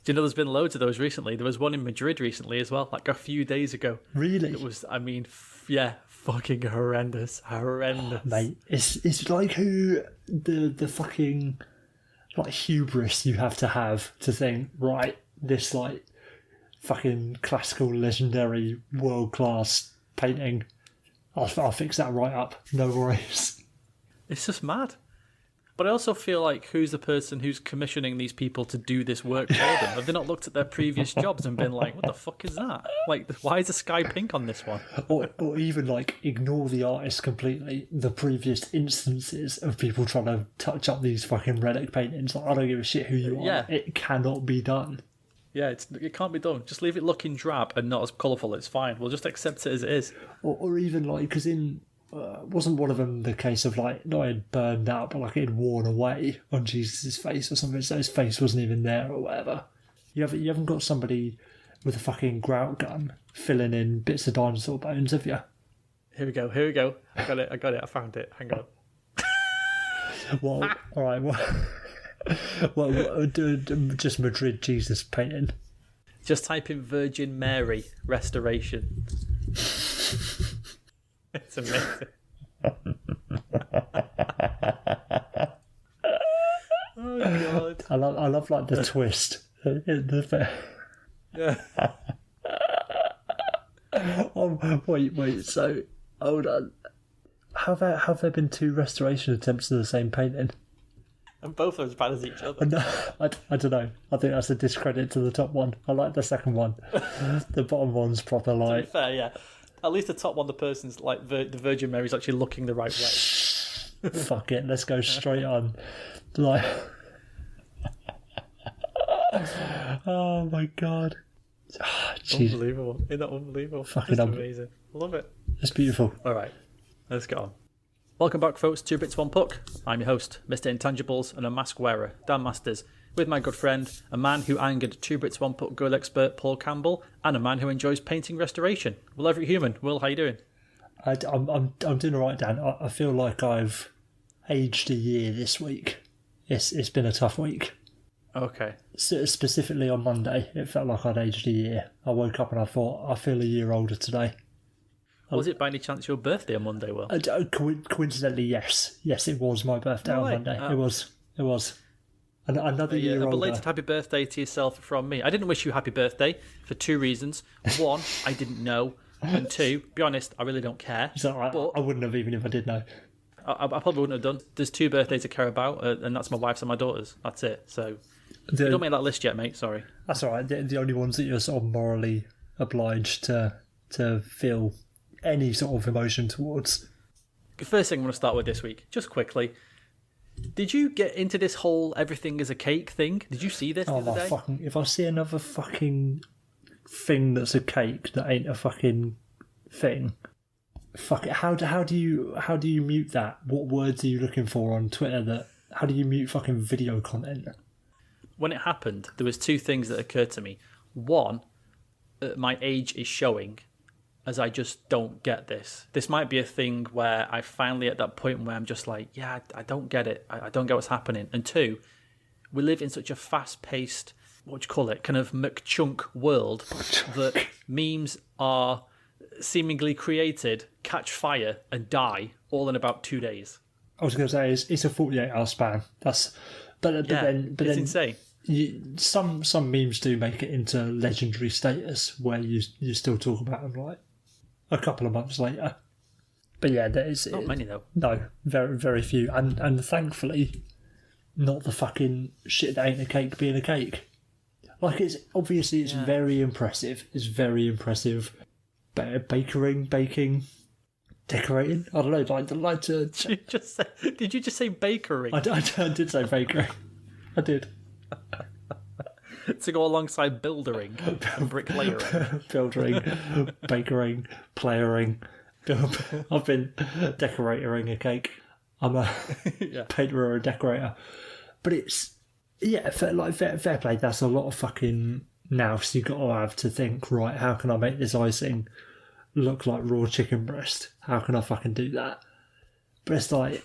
Do you know there's been loads of those recently? There was one in Madrid recently as well, like a few days ago. Really? It was, I mean, fucking horrendous. Mate, it's like who the fucking like hubris you have to think, right, this like fucking classical, legendary, world class painting, I'll fix that right up. No worries. It's just mad. But I also feel like, who's the person who's commissioning these people to do this work for them? Have they not looked at their previous jobs and been like, what the fuck is that? Like, why is the sky pink on this one? Or even, like, ignore the artist completely. The previous instances of people trying to touch up these fucking relic paintings. Like, I don't give a shit who you are. Yeah. It cannot be done. Yeah, it can't be done. Just leave it looking drab and not as colourful. It's fine. We'll just accept it as it is. Or even, like, because wasn't one of them the case of, like, not it had burned out, but, like, it had worn away on Jesus' face or something, so his face wasn't even there or whatever. You haven't got somebody with a fucking grout gun filling in bits of dinosaur bones, have you? Here we go. I got it. I found it. Hang on. Well, all right. Well, just Madrid Jesus painting. Just type in Virgin Mary restoration. It's amazing. Oh god! I love like the twist. Yeah. Oh, wait. So hold on. Have there been 2 restoration attempts of the same painting? And both are as bad as each other. No, I don't know. I think that's a discredit to the top one. I like the second one. The bottom one's proper To like. be fair, yeah. At least the top one, the person's like the Virgin Mary's actually looking the right way. Fuck it, let's go straight on. Like, oh my god, Unbelievable! Isn't that unbelievable? Fucking amazing. Love it. It's beautiful. All right, let's get on. Welcome back, folks, to Brits One Puck. I'm your host, Mr. Intangibles and a mask wearer, Dan Masters, with my good friend, a man who angered 2 Brits One Puck goal expert Paul Campbell, and a man who enjoys painting restoration. Will Everett Human. Will, how you doing? I'm doing all right, Dan. I feel like I've aged a year this week. It's been a tough week. Okay. So specifically on Monday, it felt like I'd aged a year. I woke up and I thought, I feel a year older today. Was it by any chance your birthday on Monday, Will? Coincidentally, yes. Yes, it was my birthday on Monday. It was. Another year older. A belated happy birthday to yourself from me. I didn't wish you happy birthday for 2 reasons. 1, I didn't know. And 2, be honest, I really don't care. So I wouldn't have even if I did know. I probably wouldn't have done. There's 2 birthdays I care about, and that's my wife's and my daughter's. That's it. So you don't make that list yet, mate. Sorry. That's all right. The only ones that you're sort of morally obliged to feel any sort of emotion towards. The first thing I'm going to start with this week, just quickly. Did you get into this whole everything is a cake thing? Did you see this the other day? If I see another fucking thing that's a cake that ain't a fucking thing, fuck it. How do you mute that? What words are you looking for on Twitter? How do you mute fucking video content? When it happened, there was 2 things that occurred to me. 1, my age is showing, as I just don't get this. This might be a thing where I finally at that point where I'm just like, yeah, I don't get it. I don't get what's happening. And 2, we live in such a fast-paced, what do you call it, kind of McChunk world that memes are seemingly created, catch fire, and die all in about 2 days. I was going to say it's a 48-hour span. But then insane. Some memes do make it into legendary status where you still talk about them like a couple of months later. But yeah, there is not many though. No, very very few, and thankfully, not the fucking shit that ain't a cake being a cake. Like it's very impressive. It's very impressive. Baking, decorating. I don't know. Like to. Did you just say bakery? I did say bakery. I did. To go alongside buildering and bricklayering. Buildering, bakering, playering. I've been decorating a cake. I'm a painter or a decorator. But it's, fair play. That's a lot of fucking nous you've got to have to think, right, how can I make this icing look like raw chicken breast? How can I fucking do that? But it's like,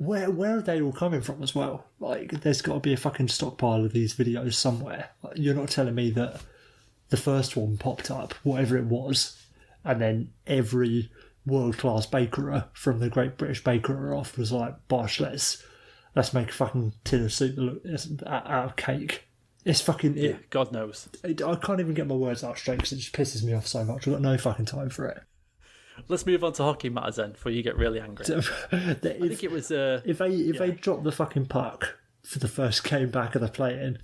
where are they all coming from as well? Like, there's got to be a fucking stockpile of these videos somewhere. Like, you're not telling me that the first one popped up, whatever it was, and then every world-class bakerer from the Great British Bakerer off was like, bosh, let's make a fucking tin of soup out of cake. It's fucking... Yeah, God knows. I can't even get my words out straight because it just pisses me off so much. I've got no fucking time for it. Let's move on to hockey matters then, before you get really angry. I think it was... if they drop the fucking puck for the first game back of the play-in,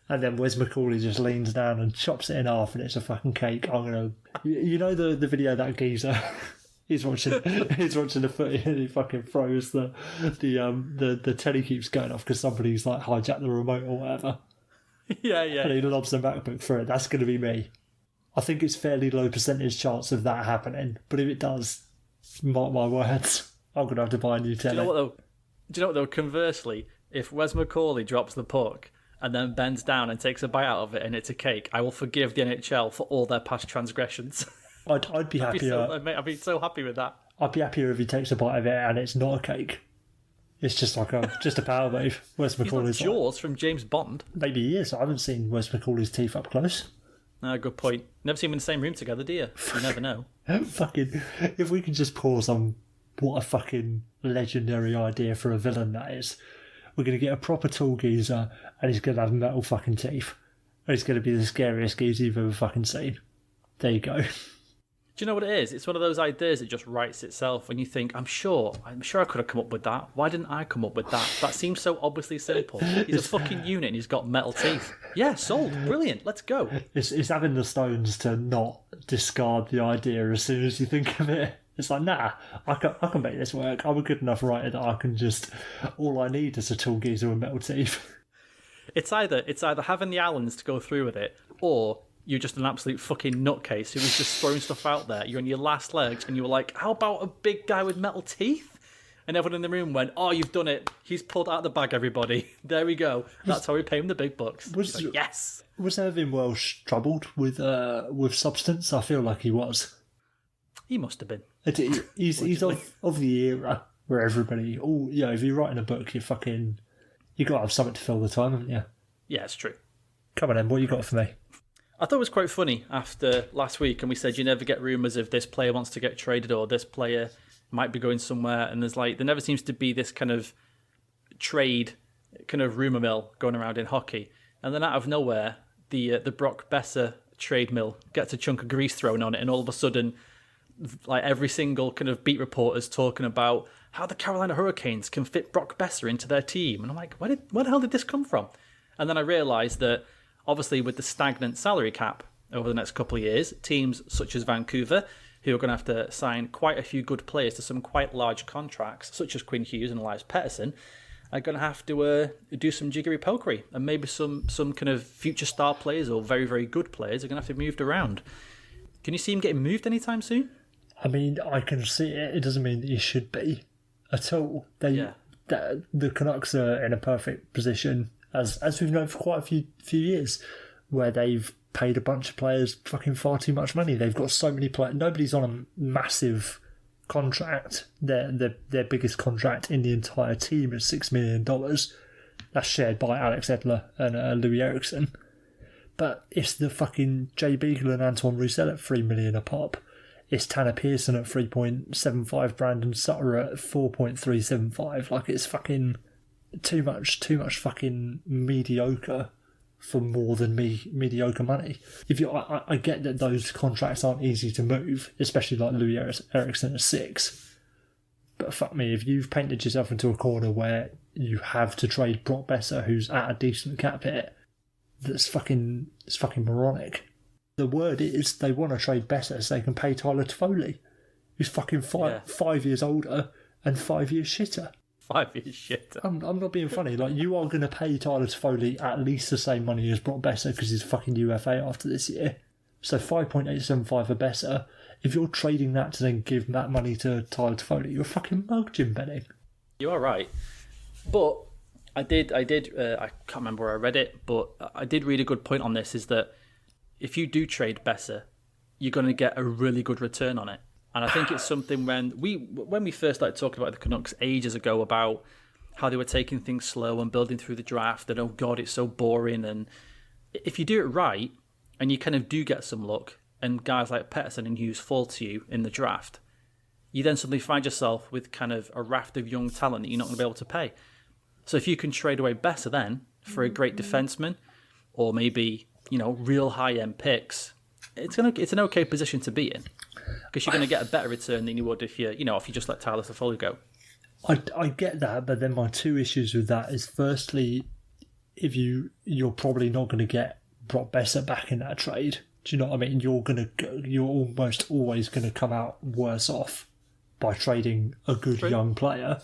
and then Wes McCauley just leans down and chops it in half and it's a fucking cake, I'm going to... You know the video of that geezer... He's watching the footy and he fucking throws the telly keeps going off because somebody's like hijacked the remote or whatever. Yeah. And he lobs the MacBook for it. That's going to be me. I think it's fairly low percentage chance of that happening, but if it does, mark my words, I'm going to have to buy a new telly. Do you know what though? Conversely, if Wes McCauley drops the puck and then bends down and takes a bite out of it and it's a cake, I will forgive the NHL for all their past transgressions. I'd be happier. I'd be so happy with that. I'd be happier if he takes a bite of it and it's not a cake. It's just like just a power move. Wes McCauley's He's not Jaws from James Bond. Maybe he is. I haven't seen Wes McCauley's teeth up close. Good point. Never seen them in the same room together, do you? You never know. Fucking, if we can just pause on what a fucking legendary idea for a villain that is. We're going to get a proper tall geezer and he's going to have metal fucking teeth. And he's going to be the scariest geezer you've ever fucking seen. There you go. Do you know what it is? It's one of those ideas that just writes itself when you think, I'm sure I could have come up with that. Why didn't I come up with that? That seems so obviously simple. He's a fucking unit and he's got metal teeth. Yeah, sold. Brilliant. Let's go. It's having the stones to not discard the idea as soon as you think of it. It's like, nah, I can make this work. I'm a good enough writer that I can just... All I need is a tall geezer with metal teeth. It's either having the Allens to go through with it, or... You're just an absolute fucking nutcase who was just throwing stuff out there. You're on your last legs and you were like, how about a big guy with metal teeth? And everyone in the room went, oh, you've done it. He's pulled out the bag, everybody. There we go. That's how we pay him the big bucks. Like, yes. Was Irving Welsh troubled with substance? I feel like he was. He must have been. He's of the era where everybody, if you're writing a book, you got to have something to fill the time, haven't you? Yeah, it's true. Come on then, what you got for me? I thought it was quite funny after last week, and we said you never get rumours if this player wants to get traded or this player might be going somewhere, and there never seems to be this kind of trade, kind of rumour mill going around in hockey. And then out of nowhere, the Brock Boeser trade mill gets a chunk of grease thrown on it, and all of a sudden, like every single kind of beat reporter's talking about how the Carolina Hurricanes can fit Brock Boeser into their team. And I'm like, where the hell did this come from? And then I realised that obviously, with the stagnant salary cap over the next couple of years, teams such as Vancouver, who are going to have to sign quite a few good players to some quite large contracts, such as Quinn Hughes and Elias Pettersson, are going to have to do some jiggery pokery. And maybe some kind of future star players or very, very good players are going to have to be moved around. Can you see him getting moved anytime soon? I mean, I can see it. It doesn't mean that he should be at all. The Canucks are in a perfect position, as we've known for quite a few years, where they've paid a bunch of players fucking far too much money. They've got so many players. Nobody's on a massive contract. Their biggest contract in the entire team is $6 million. That's shared by Alex Edler and Louis Eriksson. But it's the fucking Jay Beagle and Antoine Roussel at $3 million a pop. It's Tanner Pearson at 3.75, Brandon Sutter at 4.375. Like, it's fucking too much fucking mediocre for more than mediocre money. I get that those contracts aren't easy to move, especially like Louis Eriksson at 6. But fuck me, if you've painted yourself into a corner where you have to trade Brock Boeser, who's at a decent cap hit, it's fucking moronic. The word is they want to trade Boeser so they can pay Tyler Toffoli, who's fucking 5 years older and 5 years shitter. 5 years shitter. I'm not being funny. Like, you are going to pay Tyler Toffoli at least the same money as Brock Boeser because he's fucking UFA after this year. So 5.875 for Boeser. If you're trading that to then give that money to Tyler Toffoli, you're a fucking mug, Jim Benning. You are right. But I can't remember where I read it, but I did read a good point on this, is that if you do trade Boeser, you're going to get a really good return on it. And I think it's something when we first started talking about the Canucks ages ago about how they were taking things slow and building through the draft, and oh god, it's so boring. And if you do it right, and you kind of do get some luck, and guys like Pettersson and Hughes fall to you in the draft, you then suddenly find yourself with kind of a raft of young talent that you're not going to be able to pay. So if you can trade away Boeser then for a great defenseman, or maybe, real high-end picks, it's an okay position to be in, because you're going to get a better return than you would if you just let Tyler Toffoli go. I get that, but then my two issues with that is, firstly, if you're probably not going to get Brock Boeser back in that trade. Do you know what I mean? You're almost always going to come out worse off by trading a good young player.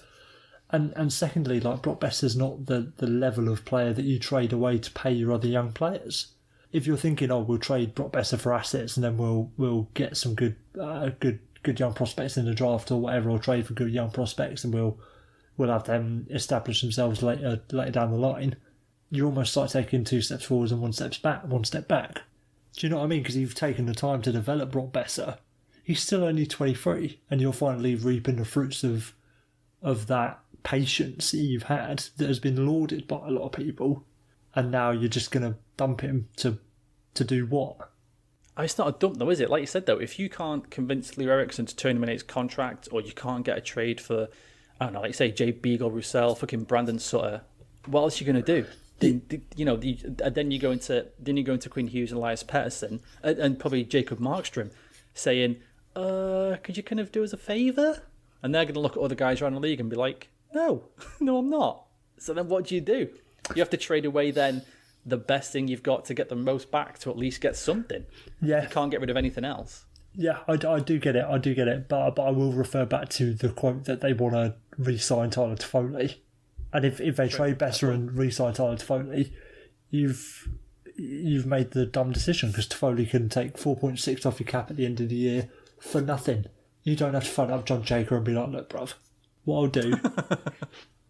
And secondly, like, Brock Boeser's not the level of player that you trade away to pay your other young players. If you're thinking, we'll trade Brock Boeser for assets and then we'll get some good young prospects in the draft or whatever, or trade for good young prospects and we'll have them establish themselves later down the line, you almost start taking 2 steps forwards and 1 step back. Do you know what I mean? Because you've taken the time to develop Brock Boeser. He's still only 23, and you're finally reaping the fruits of that patience that you've had that has been lauded by a lot of people, and now you're just going to dump him to do what? It's not a dump though, is it? Like you said though, if you can't convince Lou Eriksson to terminate his contract, or you can't get a trade for, I don't know, like you say, Jay Beagle, Roussel, fucking Brandon Sutter, what else are you going to do? Then you go into Quinn Hughes and Elias Pettersson and probably Jacob Markstrom saying, could you kind of do us a favour? And they're going to look at other guys around the league and be like, no, I'm not. So then what do? You have to trade away then the best thing you've got to get the most back to at least get something. Yeah. You can't get rid of anything else. Yeah, I do get it. But I will refer back to the quote that they want to re-sign Tyler Toffoli. And if they trade Boeser and re-sign Tyler Toffoli, you've made the dumb decision, because Toffoli can take 4.6 off your cap at the end of the year for nothing. You don't have to phone up John Jaker and be like, look, bruv, what I'll do,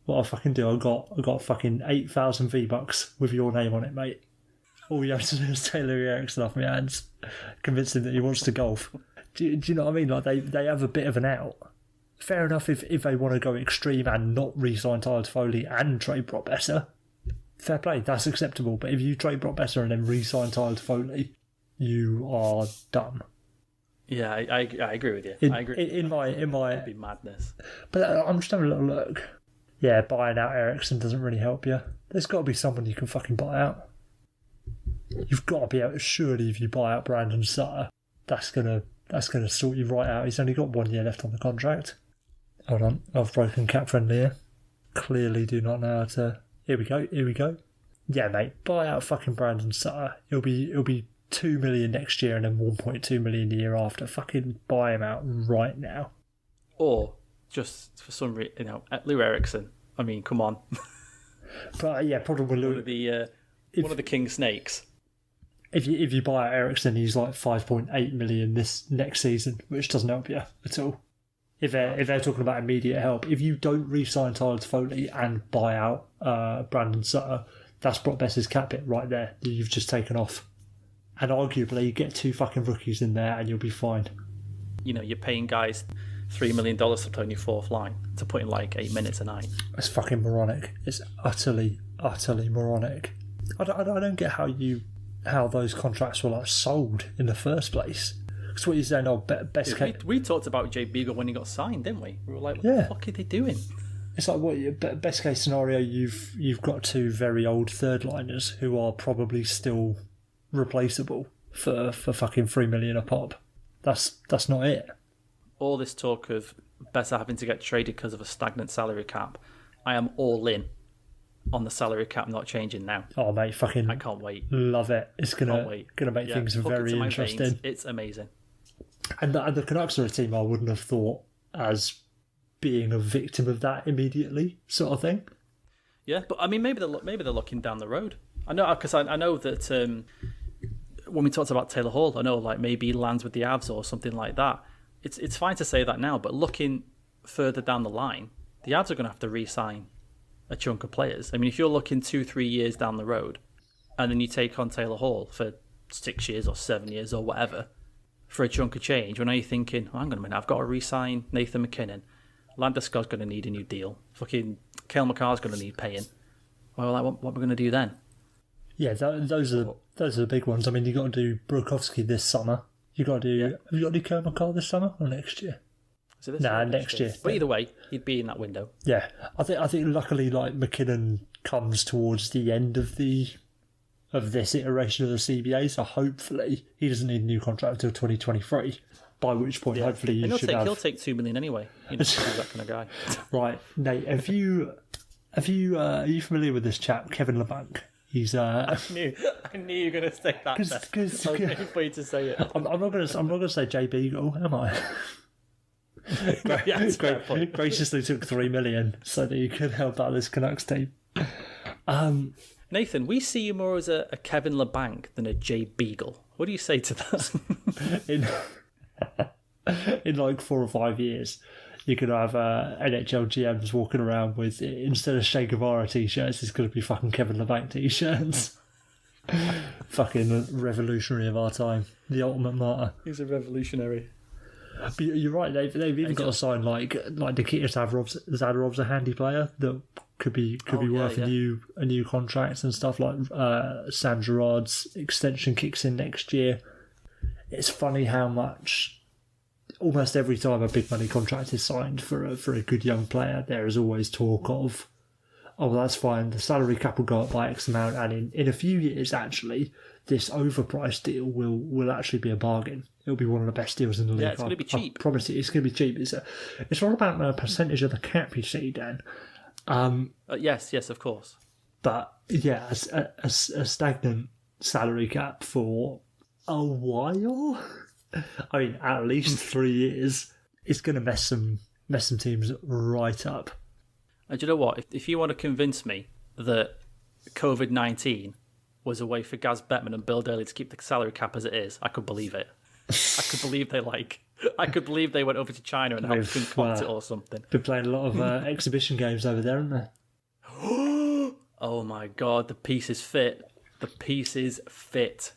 what I'll fucking do, I got fucking 8,000 V-Bucks with your name on it, mate. All you have to do is take Louis Eriksson off my hands, convince him that he wants to golf. Do you know what I mean? Like, they have a bit of an out. Fair enough if they want to go extreme and not re-sign Tyler Toffoli and trade Brock Boeser. Fair play, that's acceptable. But if you trade Brock Boeser and then re-sign Tyler Toffoli, you are dumb. Yeah, I agree with you. I agree. In my it'd be madness. But I'm just having a little look. Yeah, buying out Eriksson doesn't really help you. There's got to be someone you can fucking buy out. You've got to be able to, surely if you buy out Brandon Sutter, that's gonna sort you right out. He's only got 1 year left on the contract. Hold on, I've broken cap friendly here. Clearly do not know how to. Here we go. Yeah, mate, buy out fucking Brandon Sutter. It'll be 2 million next year and then 1.2 million the year after. Fucking buy him out right now. Or just for some reason, at Lou Eriksson. I mean, come on. But yeah, problem with Lou. One of the king snakes. If you buy out Eriksson, he's like 5.8 million this next season, which doesn't help you at all. If they're talking about immediate help, if you don't re-sign Tyler Toffoli and buy out Brandon Sutter, that's Brock Boeser's cap hit right there that you've just taken off. And arguably, you get 2 fucking rookies in there and you'll be fine. You're paying guys $3 million to play on your fourth line to put in like 8 minutes a night. It's fucking moronic. It's utterly moronic. I don't get how those contracts were like sold in the first place. Because what you're saying, best case. We talked about Jay Beagle when he got signed, didn't we? We were like, what the fuck are they doing? It's like best case scenario. You've got 2 very old third liners who are probably still replaceable for fucking $3 million a pop. That's not it. All this talk of Boeser having to get traded because of a stagnant salary cap. I am all in on the salary cap not changing now. Oh mate, fucking I can't wait. Love it. It's gonna make things very interesting. Veins. It's amazing. And the Canucks are a team I wouldn't have thought as being a victim of that immediately, sort of thing. Yeah, but I mean, maybe they're looking down the road. I know, because I know that when we talked about Taylor Hall, I know like maybe he lands with the Avs or something like that. It's fine to say that now, but looking further down the line, the Avs are going to have to re-sign a chunk of players. I mean, if you're looking 2-3 years down the road, and then you take on Taylor Hall for 6 years or 7 years or whatever, for a chunk of change. When are you thinking, oh, hang on a minute, I've got to re-sign Nathan McKinnon. Landeskog's going to need a new deal. Fucking Cale Makar's going to need paying. Well, like, what are we going to do then? Yeah, those are the big ones. I mean, you got to do Burakovsky this summer. You got to do. Have you got to do Cale Makar this summer or next year? Is it this year? Next year. But either way, he'd be in that window. Yeah, I think luckily, like, McKinnon comes towards the end of this iteration of the CBA, so hopefully he doesn't need a new contract until 2023. By which point, hopefully, he'll take $2 million anyway. He's that kind of guy. Right, Nate. Are you familiar with this chap, Kevin LeBlanc? He's. I knew you were going to say that. Because I was waiting for you to say it. I'm not going to say Jay Beagle, am I? Graciously took $3 million so that you could help out this Canucks team. Nathan, we see you more as a Kevin LeBlanc than a Jay Beagle. What do you say to that? In like 4 or 5 years, you could have NHL GMs walking around with, instead of Che Guevara t-shirts, it's going to be fucking Kevin LeBlanc t-shirts. Fucking revolutionary of our time, the ultimate martyr. He's a revolutionary. But you're right. They've even got to sign like Nikita Zadorov's a handy player that could be worth a new contract and stuff. Like Sam Girard's extension kicks in next year. It's funny how much. Almost every time a big money contract is signed for a good young player, there is always talk of, oh, well, that's fine, the salary cap will go up by X amount, and in a few years, actually, this overpriced deal will actually be a bargain. It'll be one of the best deals in the league. Yeah, it's going to be cheap. I promise you, it's going to be cheap. It's all about the percentage of the cap, you see, Dan. Yes, of course. But, yeah, a stagnant salary cap for a while... I mean, at least 3 years, it's going to mess some teams right up. And do you know what? If you want to convince me that COVID-19 was a way for Gaz Bettman and Bill Daly to keep the salary cap as it is, I could believe it. I could believe they went over to China and helped concoct it or something. Been playing a lot of exhibition games over there, haven't they? Oh my god, the pieces fit. The pieces fit.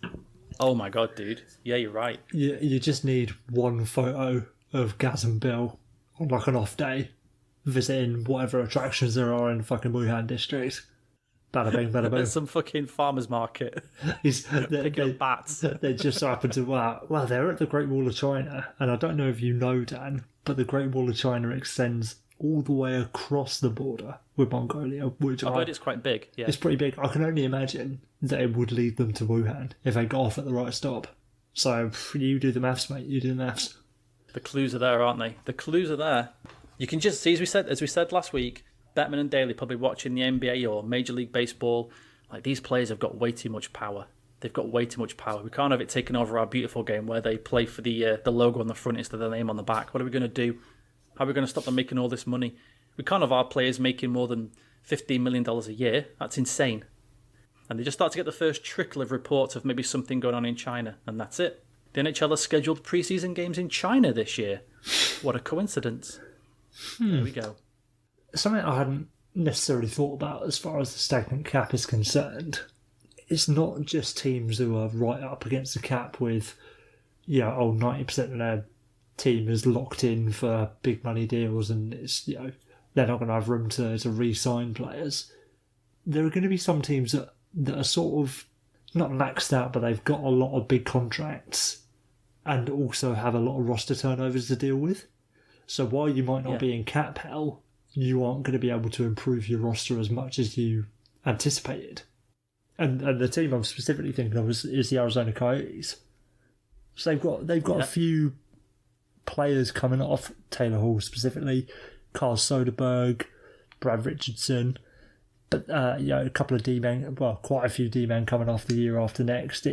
Oh my god, dude. Yeah, you're right. You just need one photo of Gaz and Bill on like an off day visiting whatever attractions there are in fucking Wuhan district. Bada bing, bada boom. There's some fucking farmer's market. Picking up bats. They just so happen to, well, they're at the Great Wall of China, and I don't know if you know, Dan, but the Great Wall of China extends all the way across the border with Mongolia, which I've heard it's quite big. Yeah, it's pretty big. I can only imagine that it would lead them to Wuhan if they got off at the right stop. So you do the maths, mate. You do the maths. The clues are there, aren't they? The clues are there. You can just see, as we said last week, Bettman and Daly probably watching the NBA or Major League Baseball. Like, these players have got way too much power. They've got way too much power. We can't have it taken over our beautiful game where they play for the logo on the front instead of the name on the back. What are we going to do? How are we going to stop them making all this money? We can't have our players making more than $15 million a year. That's insane. And they just start to get the first trickle of reports of maybe something going on in China, and that's it. The NHL has scheduled preseason games in China this year. What a coincidence. There we go. Something I hadn't necessarily thought about as far as the stagnant cap is concerned. It's not just teams who are right up against the cap with, 90% of their team is locked in for big money deals and it's, they're not going to have room to re-sign players. There are going to be some teams that are sort of not maxed out, but they've got a lot of big contracts and also have a lot of roster turnovers to deal with. So while you might not be in cap hell, you aren't going to be able to improve your roster as much as you anticipated. And the team I'm specifically thinking of is the Arizona Coyotes. So they've got a few players coming off, Taylor Hall specifically, Carl Soderberg, Brad Richardson, but a couple of D-men, well, quite a few D-men coming off the year after next.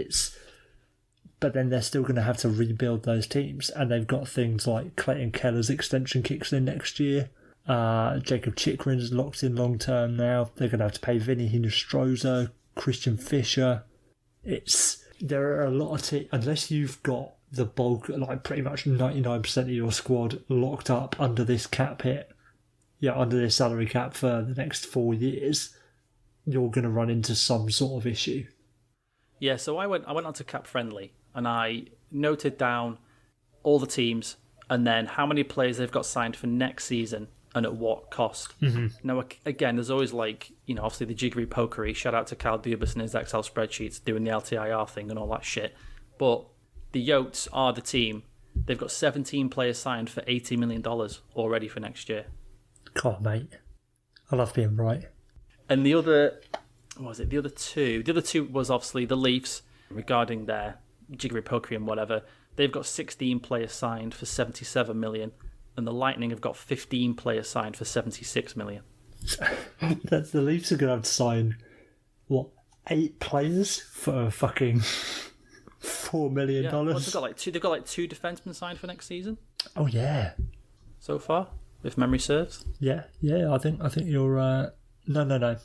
But then they're still going to have to rebuild those teams, and they've got things like Clayton Keller's extension kicks in next year. Jacob Chikrin's locked in long term now. They're going to have to pay Vinny Hinostroza, Christian Fischer. There are a lot of teams, unless you've got the bulk, like pretty much 99% of your squad locked up under this cap hit, under this salary cap for the next 4 years, you're going to run into some sort of issue. Yeah, so I went onto Cap Friendly and I noted down all the teams, and then how many players they've got signed for next season and at what cost. Mm-hmm. Now, again, there's always obviously the jiggery pokery. Shout out to Kyle Dubas and his Excel spreadsheets doing the LTIR thing and all that shit. But the Yotes are the team. They've got 17 players signed for $80 million already for next year. God, mate. I love being right. And the other, what was it? The other two was obviously the Leafs regarding their jiggery pokery and whatever. They've got 16 players signed for $77 million. And the Lightning have got 15 players signed for $76 million. The Leafs are going to have to sign, 8 players for fucking $4 million? Yeah. Well, they've got two defensemen signed for next season. Oh, yeah. So far, if memory serves. Yeah. I think you're... No.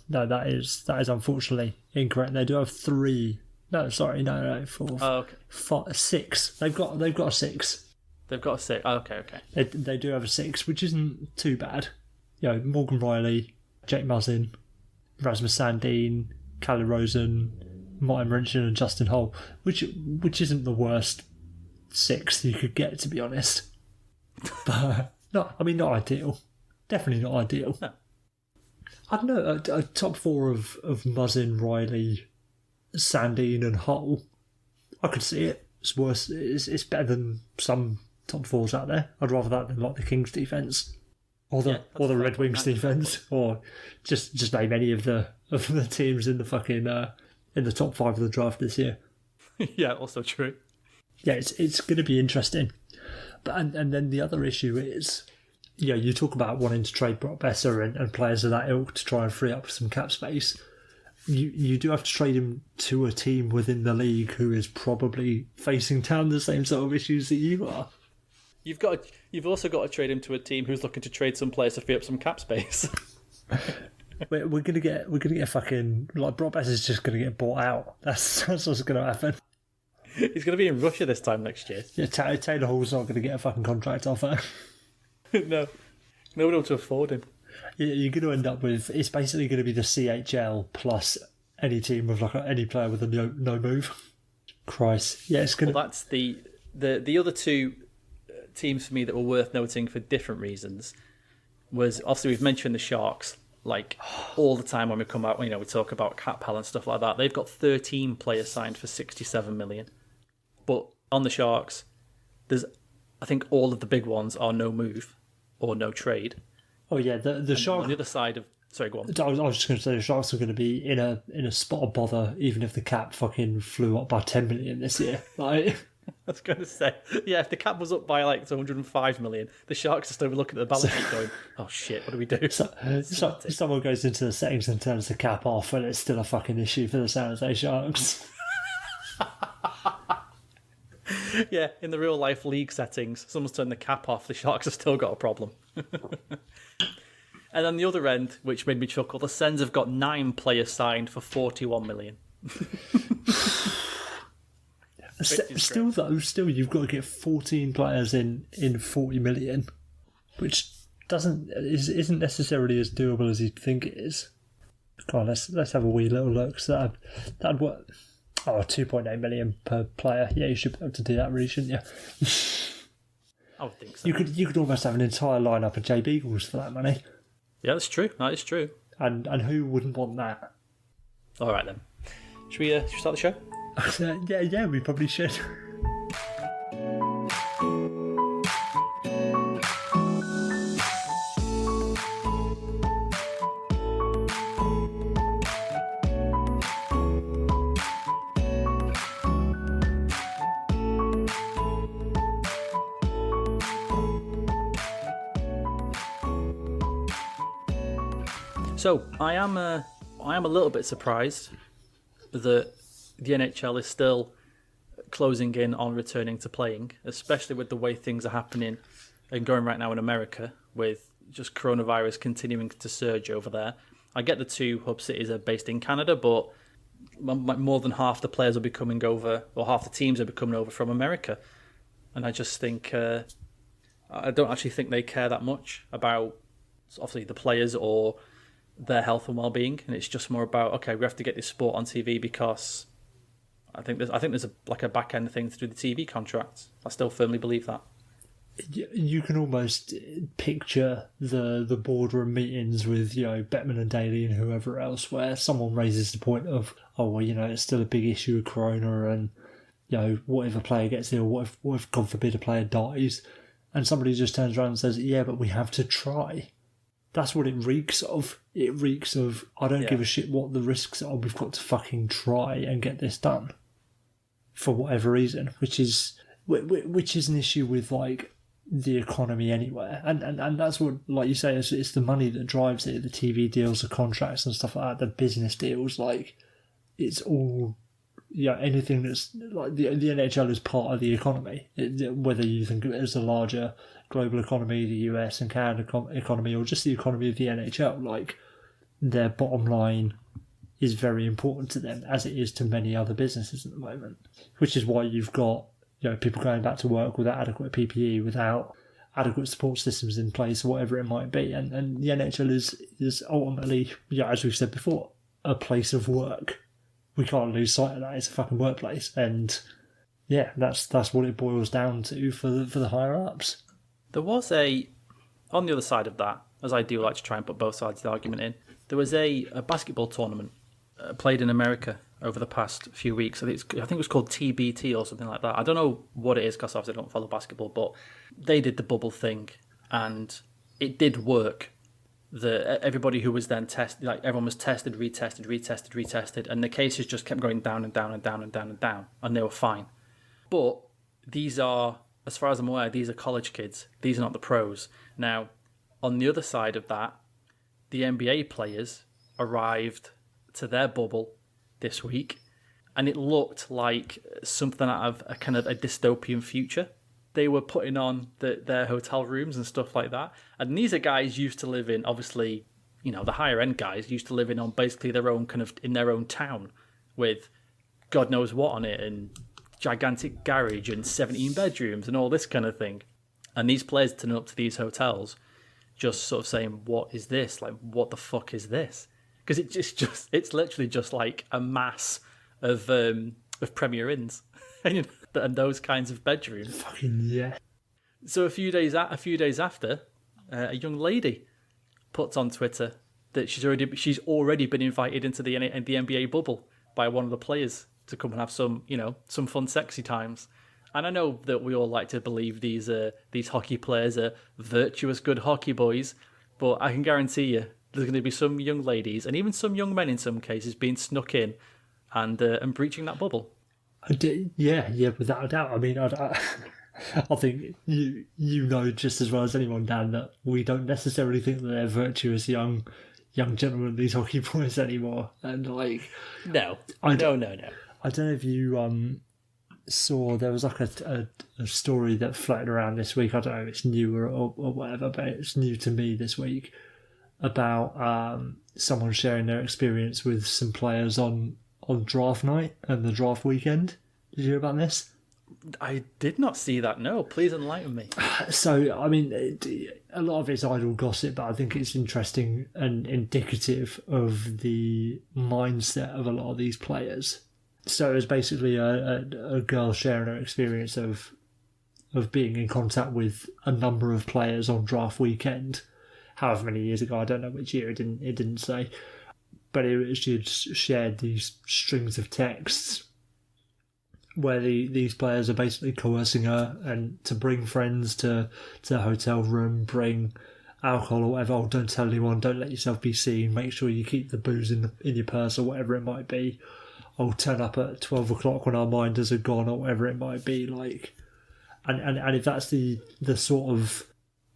That is unfortunately incorrect. They do have 3. No, sorry, no. 4. Oh, okay. 5, 6. They've got a 6. They've got a 6. Oh, okay. They do have a 6, which isn't too bad. Morgan Riley, Jake Muzzin, Rasmus Sandin, Kalle Rosen, Martin Marincin, and Justin Hull, which isn't the worst 6 you could get, to be honest. But not ideal. Definitely not ideal. No. I don't know, a top 4 of Muzzin, Riley, Sandin, and Hull. I could see it. It's worse. It's better than some top 4s out there. I'd rather that than the Kings defence, or the Red Wings defence, or just name any of the teams in the fucking in the top 5 of the draft this year. Yeah, also true. Yeah, it's going to be interesting. But and then the other issue is, you talk about wanting to trade Brock Boeser and players of that ilk to try and free up some cap space. You do have to trade him to a team within the league who is probably facing down the same sort of issues that you are. You've also got to trade him to a team who's looking to trade some players to free up some cap space. We're gonna get fucking Brock Boeser's just gonna get bought out. That's what's gonna happen. He's gonna be in Russia this time next year. Yeah, Taylor Hall's not gonna get a fucking contract offer. No, no one able to afford him. You're going to end up with, it's basically going to be the CHL plus any team with any player with a no move. Christ. Yeah, it's going to... Well, that's the other two teams for me that were worth noting for different reasons was, obviously we've mentioned the Sharks, all the time when we come out, we talk about cap hell and stuff like that. They've got 13 players signed for $67 million. But on the Sharks, I think all of the big ones are no move or no trade. Oh yeah, the Sharks on the other side of... Sorry, go on. I was just going to say the Sharks are going to be in a spot of bother even if the cap fucking flew up by 10 million this year. I was going to say, yeah, if the cap was up by 105 million, the Sharks are still looking at the balance sheet going, oh shit, what do we do? Someone goes into the settings and turns the cap off and it's still a fucking issue for the San Jose Sharks. Yeah, in the real life league settings, someone's turned the cap off, the Sharks have still got a problem. And on the other end, which made me chuckle, the Sens have got 9 players signed for $41 million. Still, you've got to get 14 players in $40 million, which isn't necessarily as doable as you'd think it is. Come on, let's have a wee little look. So that'd work. Oh, 2.8 million per player. Yeah, you should be able to do that, really, shouldn't you? I would think so. You could almost have an entire lineup of Jay Beagles for that money. Yeah, that's true. That is true. And who wouldn't want that? All right then. Should we start the show? Yeah, we probably should. So I am a little bit surprised that the NHL is still closing in on returning to playing, especially with the way things are happening and going right now in America, with just coronavirus continuing to surge over there. I get the 2 hub cities are based in Canada, but more than half the players will be coming over, or half the teams will be coming over from America. And I just think I don't actually think they care that much about obviously the players or their health and well-being, and it's just more about, okay, we have to get this sport on TV because I think there's a back end thing to do the TV contracts. I still firmly believe that. You can almost picture the boardroom meetings with, Bettman and Daly and whoever else, where someone raises the point of, it's still a big issue with Corona, and what if a player gets ill? What if God forbid a player dies? And somebody just turns around and says, yeah, but we have to try. That's what it reeks of. It reeks of, I don't give a shit what the risks are. We've got to fucking try and get this done for whatever reason, which is an issue with the economy anywhere, and that's what, like you say, it's the money that drives it. The TV deals, the contracts and stuff like that, the business deals, it's all anything that's the NHL is part of the economy, whether you think of it as a larger global economy, the US and Canada economy, or just the economy of the NHL. Their bottom line is very important to them, as it is to many other businesses at the moment, which is why you've got people going back to work without adequate PPE, without adequate support systems in place, or whatever it might be. And the NHL is ultimately, as we've said before, a place of work. We can't lose sight of that. It's a fucking workplace. And that's what it boils down to for the higher ups. There was on the other side of that, as I do like to try and put both sides of the argument in, there was a basketball tournament played in America over the past few weeks. I think it was called TBT or something like that. I don't know what it is because obviously I don't follow basketball, but they did the bubble thing and it did work. Everybody who was then tested, everyone was tested, retested, and the cases just kept going down and down and down and down and down, and they were fine. But these are, as far as I'm aware, these are college kids. These are not the pros. Now, on the other side of that, the NBA players arrived to their bubble this week, and it looked like something out of a kind of a dystopian future. They were putting on their hotel rooms and stuff like that, and these are guys used to live in, obviously, the higher end guys used to live in on basically their own kind of in their own town with God knows what on it, and gigantic garage and 17 bedrooms and all this kind of thing. And these players turning up to these hotels just sort of saying, what is this? What the fuck is this? Because it's literally just like a mass of Premier Inns and those kinds of bedrooms. Fucking yeah. So a few days after, a young lady puts on Twitter that she's already been invited into the NBA bubble by one of the players to come and have some fun, sexy times. And I know that we all like to believe these hockey players are virtuous, good hockey boys, but I can guarantee you, there's going to be some young ladies and even some young men in some cases being snuck in and breaching that bubble. Yeah, without a doubt. I mean, I think you know just as well as anyone, Dan, that we don't necessarily think that they're virtuous young gentlemen, these hockey boys anymore. And no. I don't know if you saw there was a story that floated around this week. I don't know if it's new or whatever, but it's new to me this week, about someone sharing their experience with some players on draft night and the draft weekend. Did you hear about this? I did not see that, no. Please enlighten me. So, I mean, a lot of it's idle gossip, but I think it's interesting and indicative of the mindset of a lot of these players. So it was basically a girl sharing her experience of being in contact with a number of players on draft weekend, however many years ago, I don't know which year, it didn't say. But she had shared these strings of texts where these players are basically coercing her and to bring friends to the hotel room, bring alcohol or whatever. Oh, don't tell anyone, don't let yourself be seen, make sure you keep the booze in your purse or whatever it might be. I'll turn up at 12 o'clock when our minders are gone or whatever it might be. And if that's the sort of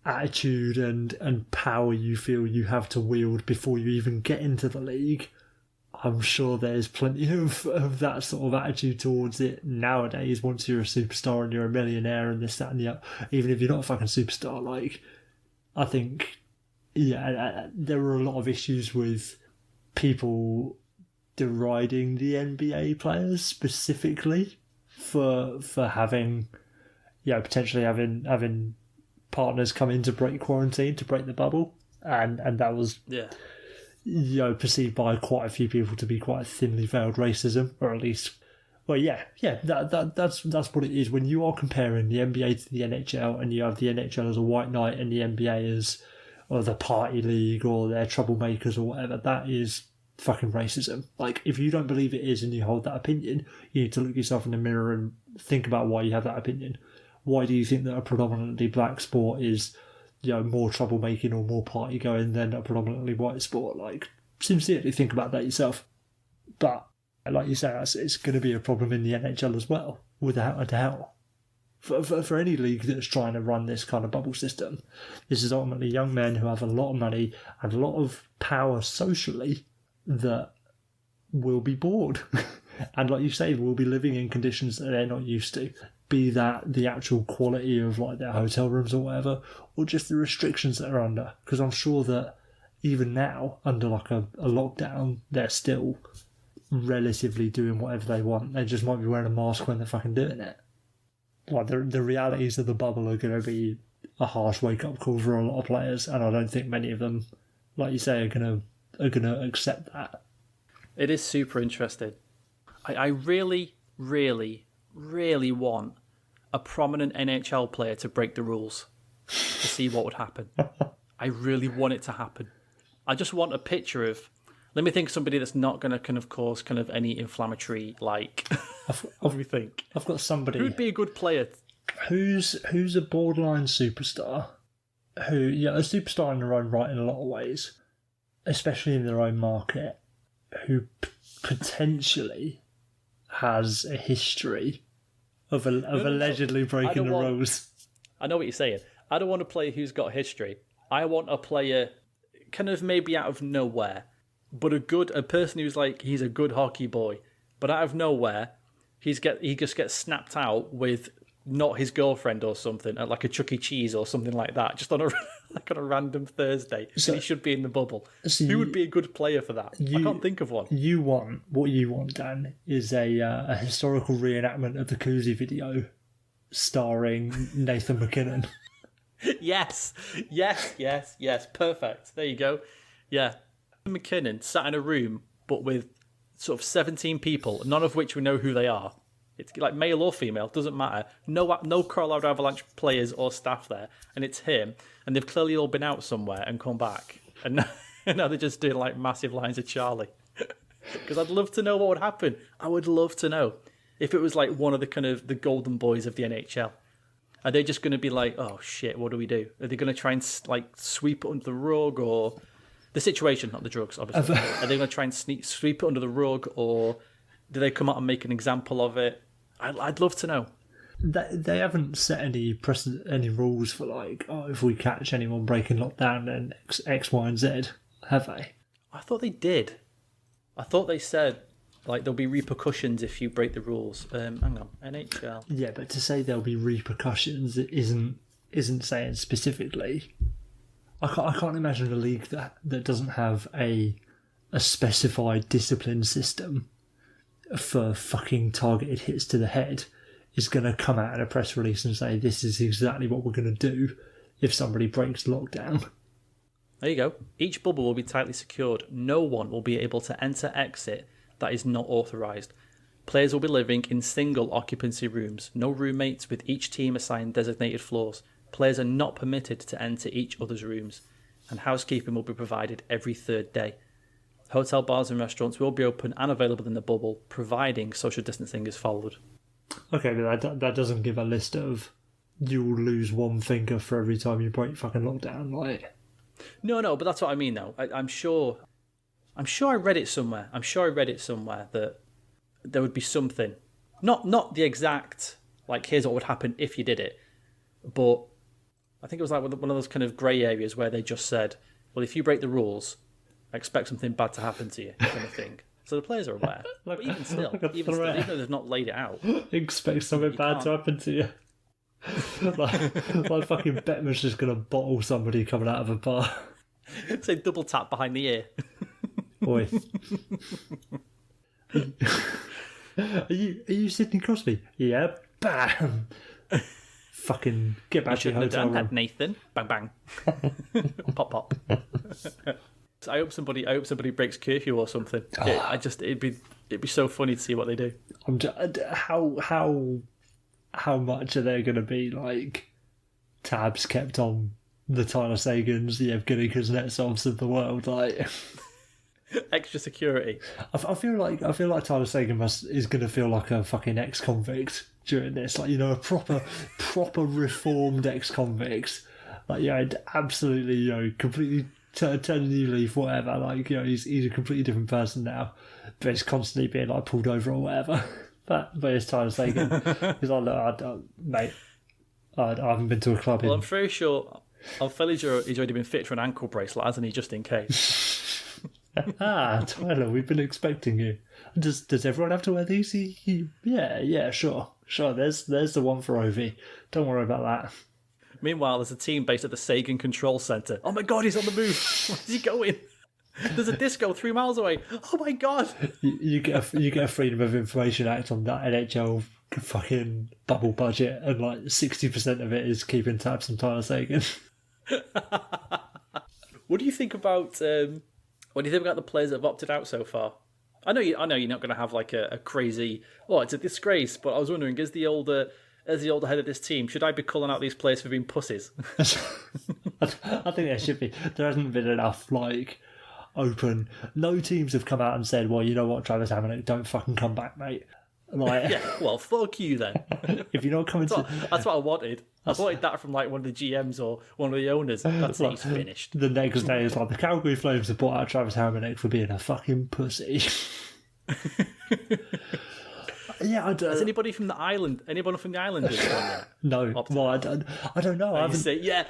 attitude and power you feel you have to wield before you even get into the league, I'm sure there's plenty of that sort of attitude towards it nowadays once you're a superstar and you're a millionaire and this, that and the other. Even if you're not a fucking superstar, I think, there were a lot of issues with people deriding the NBA players specifically for having, potentially having partners come in to break quarantine, to break the bubble, and that was perceived by quite a few people to be quite a thinly veiled racism, or at least Well, that's what it is. When you are comparing the NBA to the NHL, and you have the NHL as a white knight and the NBA as or the party league or they're troublemakers or whatever, that is fucking racism. Like, if you don't believe it is and you hold that opinion, you need to look yourself in the mirror and think about why you have that opinion. Why do you think that a predominantly black sport is, more troublemaking or more party going than a predominantly white sport? Like, sincerely think about that yourself. But like you say, it's going to be a problem in the NHL as well, without a doubt. For any league that's trying to run this kind of bubble system, this is ultimately young men who have a lot of money and a lot of power socially that will be bored. And like you say, will be living in conditions that they're not used to. Be that the actual quality of like their hotel rooms or whatever, or just the restrictions that they're under. Because I'm sure that even now, under like a lockdown, they're still relatively doing whatever they want. They just might be wearing a mask when they're fucking doing it. Like the realities of the bubble are going to be a harsh wake-up call for a lot of players, and I don't think many of them, like you say, are going to accept that. It is super interesting. I really, really, really want a prominent NHL player to break the rules to see what would happen. I really want it to happen. I just want a picture of. Let me think of somebody that's not going to cause any inflammatory, like, everything. I've got somebody. Who would be a good player? Who's a borderline superstar? A superstar in their own right in a lot of ways, especially in their own market, who potentially has a history of allegedly breaking the rules. I know what you're saying. I don't want a player who's got history. I want a player kind of maybe out of nowhere. But a person who's like, he's a good hockey boy, but out of nowhere, he just gets snapped out with not his girlfriend or something at like a Chuck E. Cheese or something like that, just on a random Thursday. So, and he should be in the bubble. So who would be a good player for that? I can't think of one. What you want, Dan, is a historical reenactment of the Koozie video starring Nathan McKinnon. Yes, perfect. There you go. Yeah. McKinnon sat in a room, but with sort of 17 people, none of which we know who they are. It's like male or female, doesn't matter. No Colorado Avalanche players or staff there, and it's him. And they've clearly all been out somewhere and come back, and now they're just doing like massive lines of Charlie. Because I'd love to know what would happen. I would love to know if it was like one of the golden boys of the NHL. Are they just going to be like, oh shit, what do we do? Are they going to try and like sweep it under the rug, or the situation, not the drugs, obviously? Are they going to try and sweep it under the rug, or do they come out and make an example of it? I'd love to know. They haven't set any rules for like, if we catch anyone breaking lockdown, then X, Y, and Z, have they? I thought they did. I thought they said like there'll be repercussions if you break the rules. Hang on, NHL. Yeah, but to say there'll be repercussions isn't saying specifically. I can't imagine a league that doesn't have a specified discipline system for fucking targeted hits to the head is going to come out in a press release and say this is exactly what we're going to do if somebody breaks lockdown. There you go. Each bubble will be tightly secured. No one will be able to exit that is not authorised. Players will be living in single occupancy rooms. No roommates, with each team assigned designated floors. Players are not permitted to enter each other's rooms, and housekeeping will be provided every third day. Hotel bars and restaurants will be open and available in the bubble, providing social distancing is followed. Okay, but that doesn't give a list of you'll lose one finger for every time you break fucking lockdown, like. No, but that's what I mean, though. I'm sure I read it somewhere. That there would be something, not the exact like here's what would happen if you did it, but I think it was like one of those kind of grey areas where they just said, well, if you break the rules, I expect something bad to happen to you, kind of thing. So the players are aware. But even still, even though they've not laid it out, expect something bad to happen to you. like fucking Bettman's just gonna bottle somebody coming out of a bar. Say double tap behind the ear. Boy. Are you Sidney Crosby? Yeah. Bam. Fucking get back to your hotel room. That, Nathan. Bang bang. Pop pop. So I hope somebody breaks curfew or something. It'd be It'd be so funny to see what they do. How much are there going to be like tabs kept on the Tyler Sagans, the Evgeny Kuznetsovs of the world? Like extra security. I feel like Tyler Sagan is going to feel like a fucking ex-convict during this. Like, a proper reformed ex-convict. Like, absolutely, completely turn a new leaf, whatever. Like, he's a completely different person now, but he's constantly being like pulled over or whatever. But it's Tyler Sagan. He's like, look, mate, I haven't been to a club. Well, I'm very sure. I'm fairly sure he's already been fit for an ankle bracelet, hasn't he? Just in case. Tyler, we've been expecting you. Does everyone have to wear these? Yeah, sure. There's the one for Ovi. Don't worry about that. Meanwhile, there's a team based at the Sagan Control Centre. Oh my God, he's on the move. Where's he going? There's a disco 3 miles away. Oh my God. You get a Freedom of Information Act on that NHL fucking bubble budget, and like 60% of it is keeping tabs on Tyler Sagan. What do you think about the players that have opted out so far? I know you're not going to have like a crazy, it's a disgrace, but I was wondering, as the older head of this team, should I be calling out these players for being pussies? I think there should be. There hasn't been enough open. No teams have come out and said, well, you know what, Travis Hamonic, don't fucking come back, mate. Like, yeah, well, fuck you then. If you're not coming that's what I wanted. I wanted that from one of the GMs or one of the owners. That's it, he's finished. The next day is like, the Calgary Flames have bought out Travis Hamonic for being a fucking pussy. Yeah, Has anybody from the island? Anyone from the island? No. Well, I don't know. I say, yeah.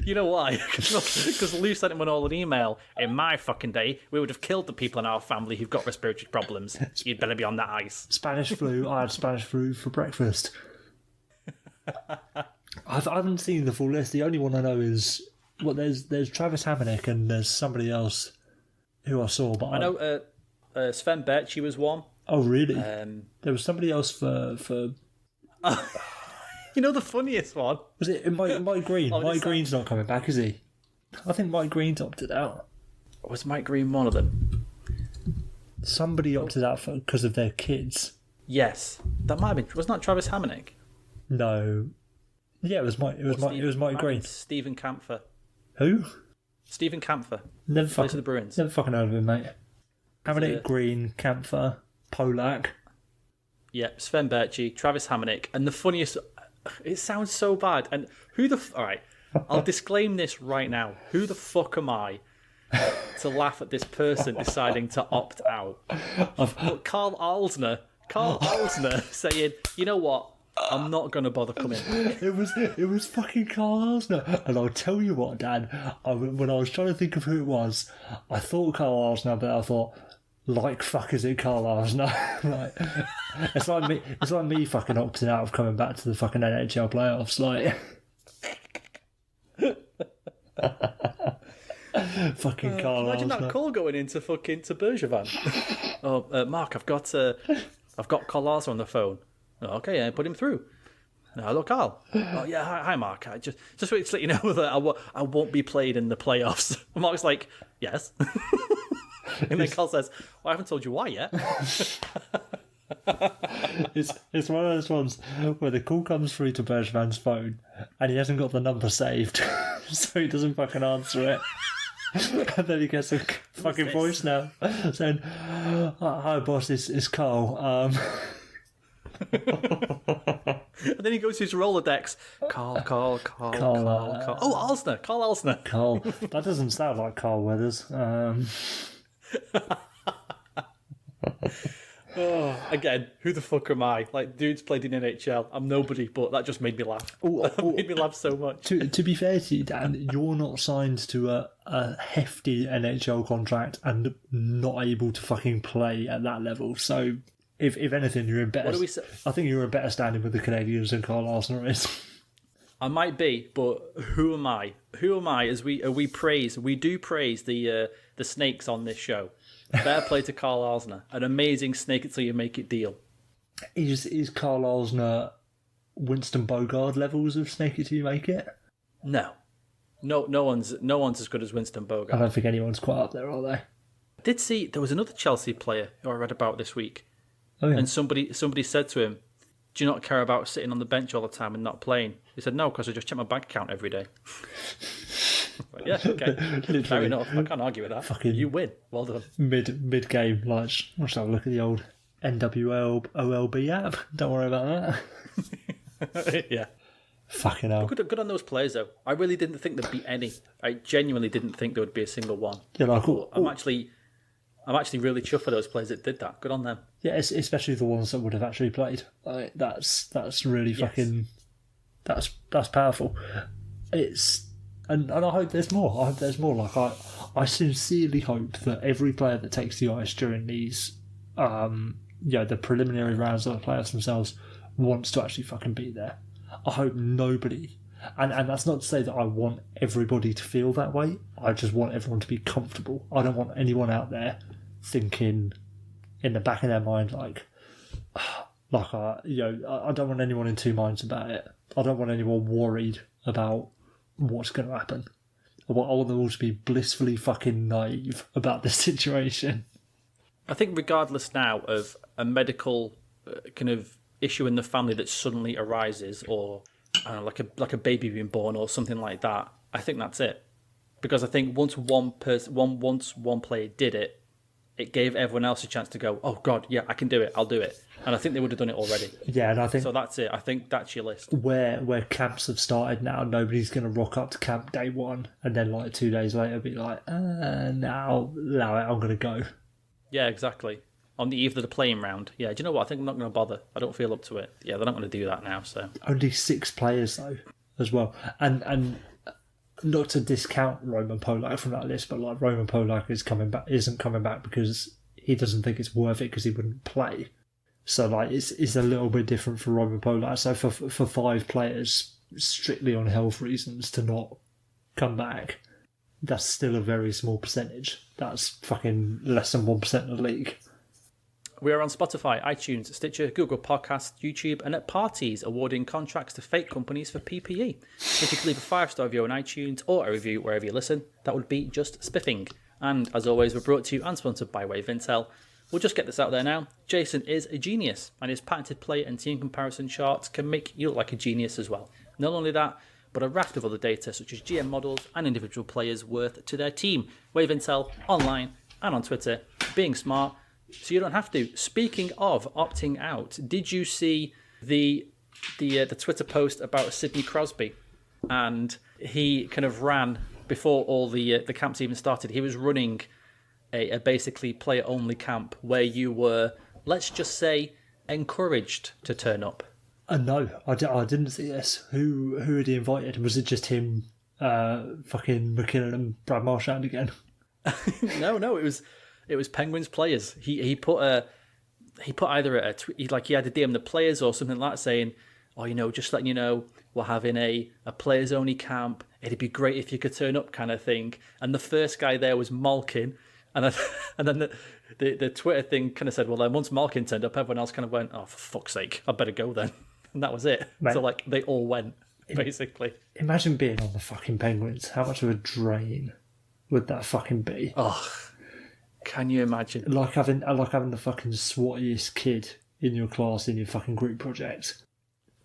You know why? Because Lou sent him all an email. In my fucking day, we would have killed the people in our family who've got respiratory problems. You'd better be on that ice. Spanish flu. I had Spanish flu for breakfast. I haven't seen the full list. The only one I know is there's Travis Hamonic and there's somebody else who I saw. But I know Sven Berchi was one. Oh really? There was somebody else for. You know the funniest one? Was it Mike Green? Mike Green's not coming back, is he? I think Mike Green's opted out. Was Mike Green one of them? Somebody opted out because of their kids. Yes, that might have been. Wasn't that Travis Hamonic? No. Yeah, it was Mike Green. Stephen Kampfer. Who? Stephen Kampfer. Never fucking the Bruins. Never fucking heard of him, mate. Hamonic, Green, Kampfer, Polak. Yeah, Sven Berchi, Travis Hamonic, and the funniest. It sounds so bad. And all right, I'll disclaim this right now. Who the fuck am I to laugh at this person deciding to opt out? But Karl Alzner saying, you know what? I'm not going to bother coming. It was fucking Karl Alzner. And I'll tell you what, Dan, when I was trying to think of who it was, I thought Karl Alzner, but I thought, like fuck is it Karl Alzner? It's like me fucking opting out of coming back to the fucking NHL playoffs. Fucking Karl Alzner. Imagine that call going into Bergevin. Mark, I've got Karl Alzner on the phone. Oh, okay, yeah, put him through. Hello, Carl. Oh yeah, hi Mark. I just wanted to let you know that I won't be played in the playoffs. And Mark's like, yes. And then Carl says, well, I haven't told you why yet. It's one of those ones where the call comes through to Bergevin's phone and he hasn't got the number saved, so he doesn't fucking answer it. And then he gets a fucking voice now saying, hi boss, it's Carl. And then he goes to his Rolodex. Carl. Oh, Alzner. Karl Alzner. Carl. That doesn't sound like Carl Weathers. Again, who the fuck am I? Dude's played in NHL. I'm nobody, but that just made me laugh. Made me laugh so much. To be fair to you, Dan, you're not signed to a hefty NHL contract and not able to fucking play at that level. So, if anything, you're in better. I think you're in better standing with the Canadians than Karl Alzner is. I might be, but who am I? Who am I? As we do praise the snakes on this show. Fair play to Karl Alzner, an amazing snake until you make it deal. Is Karl Alzner Winston Bogard levels of snake it till you make it? No one's as good as Winston Bogard. I don't think anyone's quite up there, are they? I did see there was another Chelsea player who I read about this week. Oh, yeah. And somebody said to him, "Do you not care about sitting on the bench all the time and not playing?" He said, "No, because I just check my bank account every day." Like, yeah, okay, fair enough. I can't argue with that. Fucking you win. Well done. Mid game, like, let's have a look at the old NWL OLB app. Don't worry about that. Yeah. Fucking hell. Good on those players, though. I really didn't think there'd be any. I genuinely didn't think there would be a single one. Yeah, like, I'm actually really chuffed for those players that did that. Good on them. Yeah, especially the ones that would have actually played. Like, that's really fucking. That's powerful. And I hope there's more. I hope there's more. Like, I sincerely hope that every player that takes the ice during these, the preliminary rounds of the players themselves wants to actually fucking be there. I hope nobody, and that's not to say that I want everybody to feel that way. I just want everyone to be comfortable. I don't want anyone out there thinking in the back of their mind I don't want anyone in two minds about it. I don't want anyone worried about what's going to happen. I want them all to be blissfully fucking naive about the situation. I think regardless now of a medical kind of issue in the family that suddenly arises, or like a baby being born or something like that, I think that's it. Because I think once one player did it, it gave everyone else a chance to go, oh God, yeah, I can do it, I'll do it. And I think they would have done it already. Yeah, and I think... So that's it. I think that's your list. Where camps have started now, nobody's going to rock up to camp day one and then like 2 days later be like, now I'm going to go. Yeah, exactly. On the eve of the playing round. Yeah, do you know what? I think I'm not going to bother. I don't feel up to it. Yeah, they're not going to do that now, so... Only 6 players, though, as well. And not to discount Roman Polak from that list, but like Roman Polak isn't coming back because he doesn't think it's worth it because he wouldn't play. So like it's a little bit different for Roman Polak. So for 5 players, strictly on health reasons, to not come back, that's still a very small percentage. That's fucking less than 1% of the league. We are on Spotify, iTunes, Stitcher, Google Podcasts, YouTube, and at parties awarding contracts to fake companies for PPE. If you could leave a 5-star review on iTunes or a review wherever you listen, that would be just spiffing. And as always, we're brought to you and sponsored by Wave Intel. We'll just get this out there now. Jason is a genius, and his patented player and team comparison charts can make you look like a genius as well. Not only that, but a raft of other data such as GM models and individual players worth to their team. Wave Intel online and on Twitter. Being smart, so you don't have to. Speaking of opting out, did you see the Twitter post about Sidney Crosby? And he kind of ran before all the camps even started. He was running a basically player-only camp where you were, let's just say, encouraged to turn up. No, I didn't see this. Who had he invited? Was it just him, fucking McKinnon and Brad Marchand again? No, it was Penguins players. He put either a tweet, like he had to DM the players or something like that, saying, "Oh, just letting you know, we're having a players only camp. It'd be great if you could turn up," kind of thing. And the first guy there was Malkin, and then the Twitter thing kind of said, "Well, then once Malkin turned up, everyone else kind of went, oh, for fuck's sake, I better go then," and that was it. Mate, so like they all went basically. Imagine being on the fucking Penguins. How much of a drain would that fucking be? Oh. Can you imagine? Like having the fucking swattiest kid in your class in your fucking group project.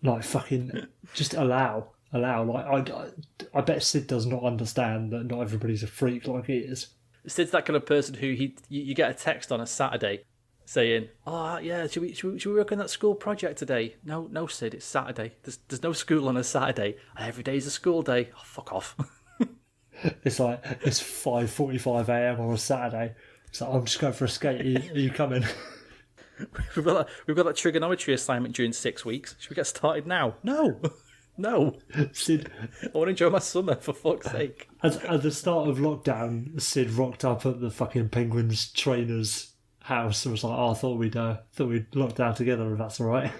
Like fucking just allow. Like I bet Sid does not understand that not everybody's a freak like he is. Sid's that kind of person who you get a text on a Saturday saying, "Oh yeah, should we work on that school project today?" No, Sid, it's Saturday. There's no school on a Saturday. Every day's a school day. Oh, fuck off. It's like it's 5:45 a.m. on a Saturday. So I'm just going for a skate. Are you coming? We've got that trigonometry assignment during 6 weeks. Should we get started now? No. Sid, I want to enjoy my summer, for fuck's sake. At the start of lockdown, Sid rocked up at the fucking Penguins trainer's house and was like, "Oh, I thought we'd lock down together, if that's all right."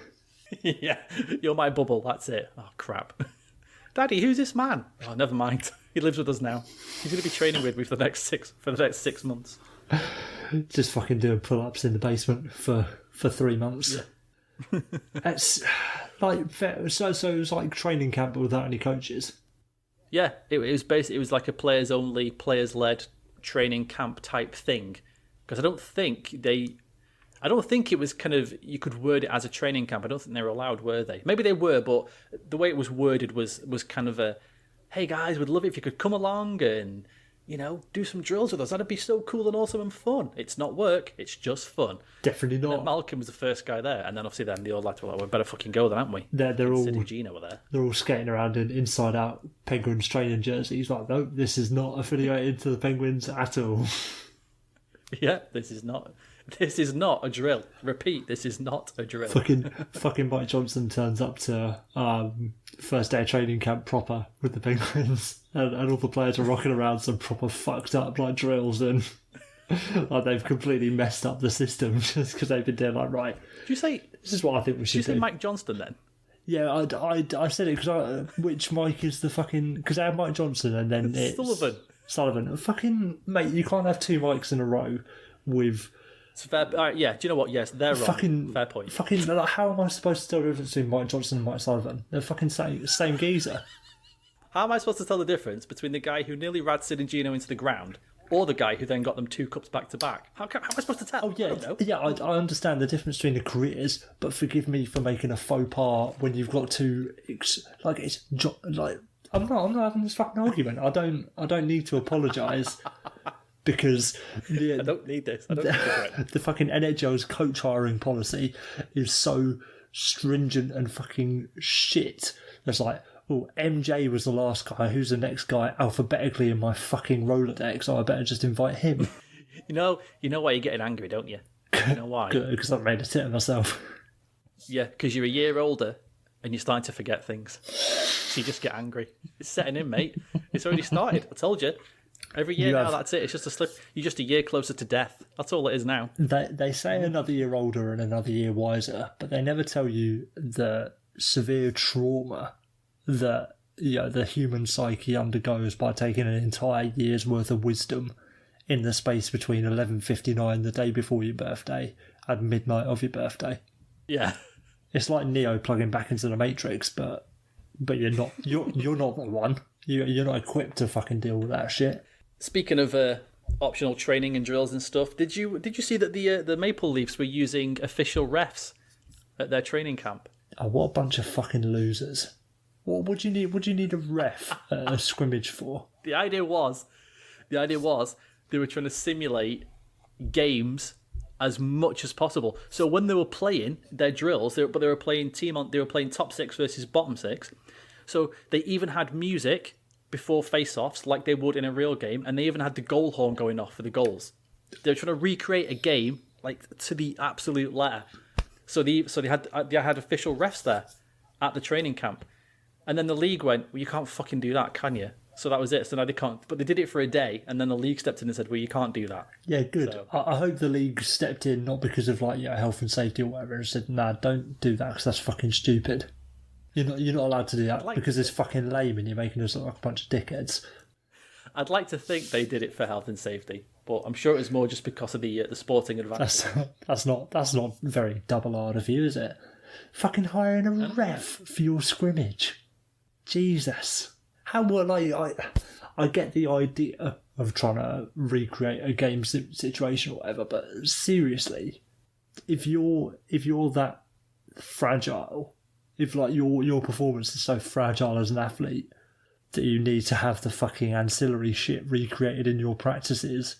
Yeah, you're my bubble. That's it. Oh crap. Daddy, who's this man? Oh, never mind. He lives with us now. He's going to be training with me for the next 6 months. Just fucking doing pull-ups in the basement for 3 months. Yeah. It's like so it was like training camp but without any coaches. Yeah, it was like a players only, players led training camp type thing. Because I don't think I don't think it was kind of, you could word it as a training camp. I don't think they were allowed, were they? Maybe they were, but the way it was worded was kind of a, hey guys, we'd love it if you could come along and, do some drills with us. That'd be so cool and awesome and fun. It's not work, it's just fun. Definitely not. And Malcolm was the first guy there, and then obviously the old lads were like, we better fucking go then, aren't we? They're all Sid and Gino were there. They're all skating around in inside-out Penguins training jerseys. Like, no, this is not affiliated to the Penguins at all. Yeah, this is not a drill. Repeat, this is not a drill. Fucking Mike Johnson turns up to first day of training camp proper with the Penguins, and all the players are rocking around some proper fucked up like drills, and like they've completely messed up the system just because they've been doing like, right. Did you say this is what I think we should do? Did you say Mike Johnston then? Yeah, I said it because which Mike is the fucking, because I have Mike Johnson and then it's Sullivan. Fucking mate, you can't have two mics in a row with. It's fair. All right, yeah. Do you know what? Yes, they're wrong. Fair point. Fucking, like, how am I supposed to tell the difference between Mike Johnson and Mike Sullivan? They're fucking same geezer. How am I supposed to tell the difference between the guy who nearly ran Sid and Gino into the ground or the guy who then got them 2 cups back to back? How am I supposed to tell? Oh yeah, I understand the difference between the careers, but forgive me for making a faux pas when you've got two. I'm not having this fucking argument. I don't need to apologise. Because I don't need this. I don't need this. The fucking NHL's coach hiring policy is so stringent and fucking shit. It's like, oh, MJ was the last guy. Who's the next guy alphabetically in my fucking Rolodex? So I better just invite him. You know why you're getting angry, don't you? You know why? Because I've made a tit of myself. Yeah, because you're a year older and you're starting to forget things. So you just get angry. It's setting in, mate. It's already started. I told you. Every year now, that's it. It's just a slip. You're just a year closer to death. That's all it is now. They say another year older and another year wiser, but they never tell you the severe trauma that the human psyche undergoes by taking an entire year's worth of wisdom in the space between 11:59 the day before your birthday and midnight of your birthday. Yeah, it's like Neo plugging back into the Matrix, but you're not. You're not the one. You're not equipped to fucking deal with that shit. Speaking of optional training and drills and stuff, did you see that the Maple Leafs were using official refs at their training camp? Oh, what a bunch of fucking losers! What would you need? Would you need a ref at a scrimmage for? The idea was they were trying to simulate games as much as possible. So when they were playing their drills, they were playing top six versus bottom six. So they even had music before face-offs like they would in a real game, and they even had the goal horn going off for the goals. They were trying to recreate a game like to the absolute letter. So they had official refs there at the training camp, and then the league went, well, you can't fucking do that, can you? So that was it. So now they can't. But they did it for a day, and then the league stepped in and said, well, you can't do that. Yeah, good. So, I hope the league stepped in, not because of health and safety or whatever, and said, nah, don't do that because that's fucking stupid. You're not allowed to do that because it's fucking lame and you're making us look like a bunch of dickheads. I'd like to think they did it for health and safety, but I'm sure it was more just because of the sporting advantage. That's not very double-hard of you, is it? Fucking hiring a ref for your scrimmage. Jesus. How will I get the idea of trying to recreate a game situation or whatever, but seriously, if you're that fragile, if your performance is so fragile as an athlete that you need to have the fucking ancillary shit recreated in your practices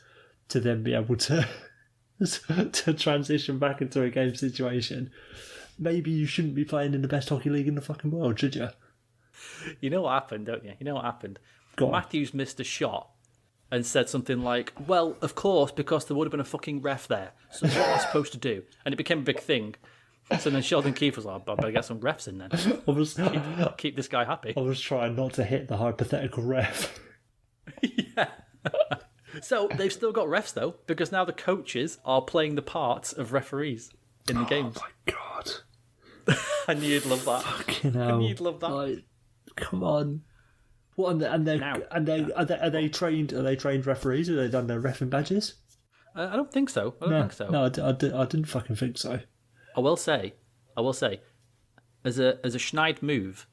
to then be able to to transition back into a game situation, maybe you shouldn't be playing in the best hockey league in the fucking world, should you? You know what happened, don't you? You know what happened? Go on. Matthews missed a shot and said something like, well, of course, because there would have been a fucking ref there. So what am I supposed to do? And it became a big thing. So then Sheldon Keefe was like, I better get some refs in then. Keep this guy happy. I was trying not to hit the hypothetical ref. Yeah. So they've still got refs, though, because now the coaches are playing the parts of referees in the games. Oh, my God. I knew you'd love that. Fucking hell. I knew you'd love that. Come on. What, are they trained referees? Have they done their reffing badges? I don't think so. No, I didn't fucking think so. I will say, as a Schneid move,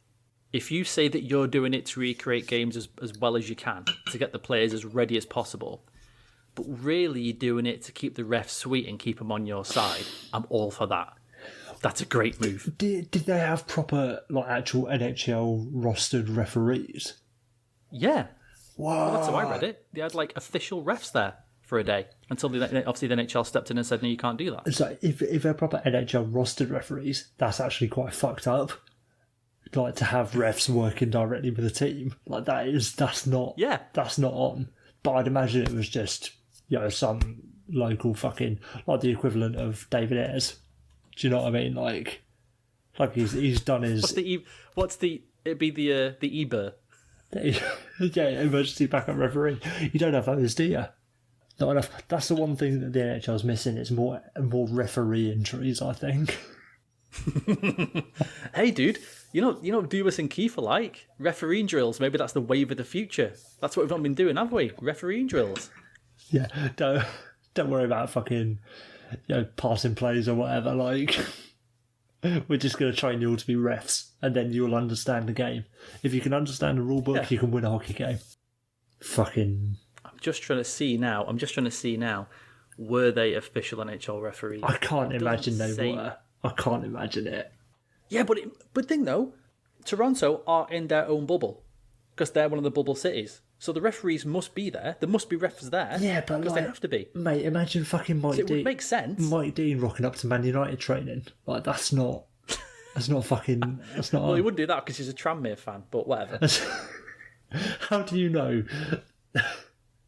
if you say that you're doing it to recreate games as well as you can, to get the players as ready as possible, but really you're doing it to keep the refs sweet and keep them on your side, I'm all for that. That's a great move. Did they have proper, like, actual NHL rostered referees? Yeah. Wow. Well, that's how I read it. They had, like, official refs there for a day until obviously the NHL stepped in and said, no, you can't do that. So if they're proper NHL rostered referees, that's actually quite fucked up. Like, to have refs working directly with the team, like, that's not on. But I'd imagine it was just, some local fucking, like, the equivalent of David Ayres. Do you know what I mean? Like he's done his. It'd be the EBER. Yeah, emergency backup referee. You don't have those, do you? Not enough. That's the one thing that the NHL's missing. It's more referee injuries, I think. Hey, dude, you know Dubas and Keefe are like referee drills. Maybe that's the wave of the future. That's what we've not been doing, have we? Referee drills. Yeah, don't worry about fucking passing plays or whatever. Like, we're just going to train you all to be refs, and then you'll understand the game. If you can understand the rule book, you can win a hockey game. Fucking. I'm just trying to see now. Were they official NHL referees? I can't imagine they were. I can't imagine it. Yeah, but thing though, Toronto are in their own bubble because they're one of the bubble cities. So the referees must be there. There must be refs there. Yeah, but because they have to be. Mate, imagine fucking Mike Dean. It would make sense. Mike Dean rocking up to Man United training. Like, that's not fucking. That's not. Well, he wouldn't do that because he's a Tranmere fan. But whatever. How do you know?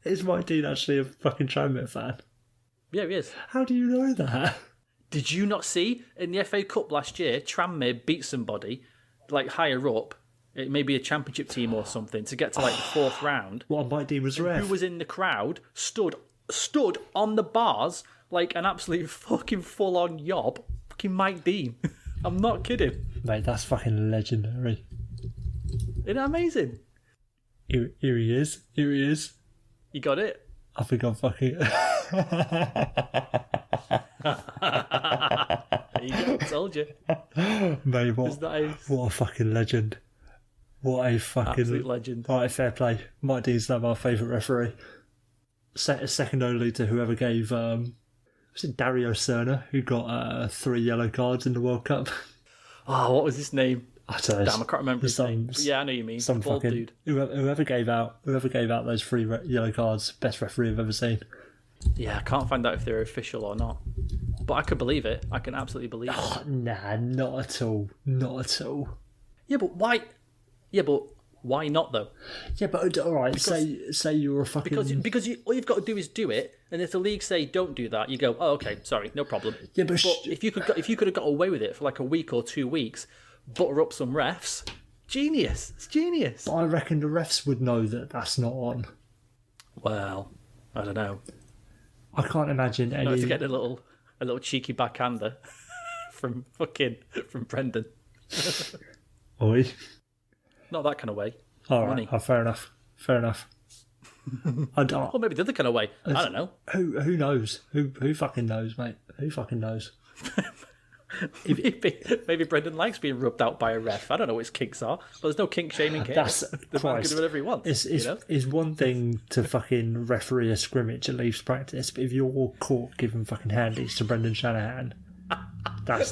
Is Mike Dean actually a fucking Tranmere fan? Yeah, he is. How do you know that? Did you not see in the FA Cup last year, Tranmere beat somebody like higher up? It may be a championship team or something to get to like the fourth round. What, Mike Dean was ref? Who was in the crowd stood on the bars like an absolute fucking full-on yob. Fucking Mike Dean. I'm not kidding. Mate, that's fucking legendary. Isn't that amazing? Here he is. You got it? I think I'm fucking... There you go, I told you. Mate, what a fucking legend. What a fucking... Absolute legend. Alright, fair play. Mike Dean's now my favourite referee. Second only to whoever gave... was it Dario Serna, who got 3 yellow cards in the World Cup? Oh, what was his name? I don't know. Damn, I can't remember his name. But yeah, I know you mean. Some bald fucking... dude. Whoever gave out those 3 yellow cards, best referee I've ever seen. Yeah, I can't find out if they're official or not. But I could believe it. I can absolutely believe it. Nah, not at all. Not at all. Yeah, but why? Yeah, but why not though? Yeah, but all right. Say you're a fucking because all you've got to do is do it, and if the league say don't do that, you go, oh, okay, sorry, no problem. Yeah, but if you could have got away with it for like a week or 2 weeks, butter up some refs, genius. It's genius. But I reckon the refs would know that that's not on. Well, I don't know. I can't imagine any. No, to get a little cheeky backhander from Brendan. Oi. Not that kind of way. All right. Oh, fair enough. I don't. Or maybe the other kind of way. I don't know. Who knows? Who fucking knows, mate? Who fucking knows? Maybe Brendan likes being rubbed out by a ref. I don't know what his kinks are. But there's no kink shaming here. The man can do whatever he wants. It's one thing to fucking referee a scrimmage at Leafs practice, but if you're caught giving fucking handies to Brendan Shanahan, that's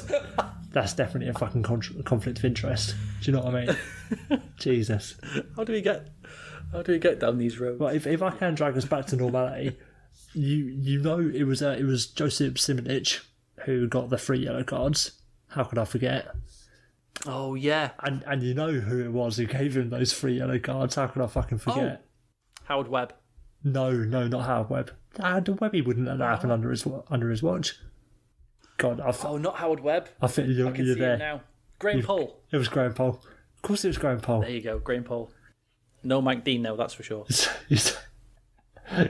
definitely a fucking conflict of interest. Do you know what I mean? Jesus. How do we get down these roads? Well, if I can drag us back to normality, you know it was Josip Simonic who got the 3 yellow cards. How could I forget? Oh, yeah. And you know who it was who gave him those 3 yellow cards. How could I fucking forget? Oh. Howard Webb. No, not Howard Webb. Webby wouldn't let that happen under his watch. God, not Howard Webb. I think you're see there. It now. Graham Poll. It was Graham Poll. Of course it was Graham Poll. There you go, Graham Poll. No Mike Dean, no, that's for sure.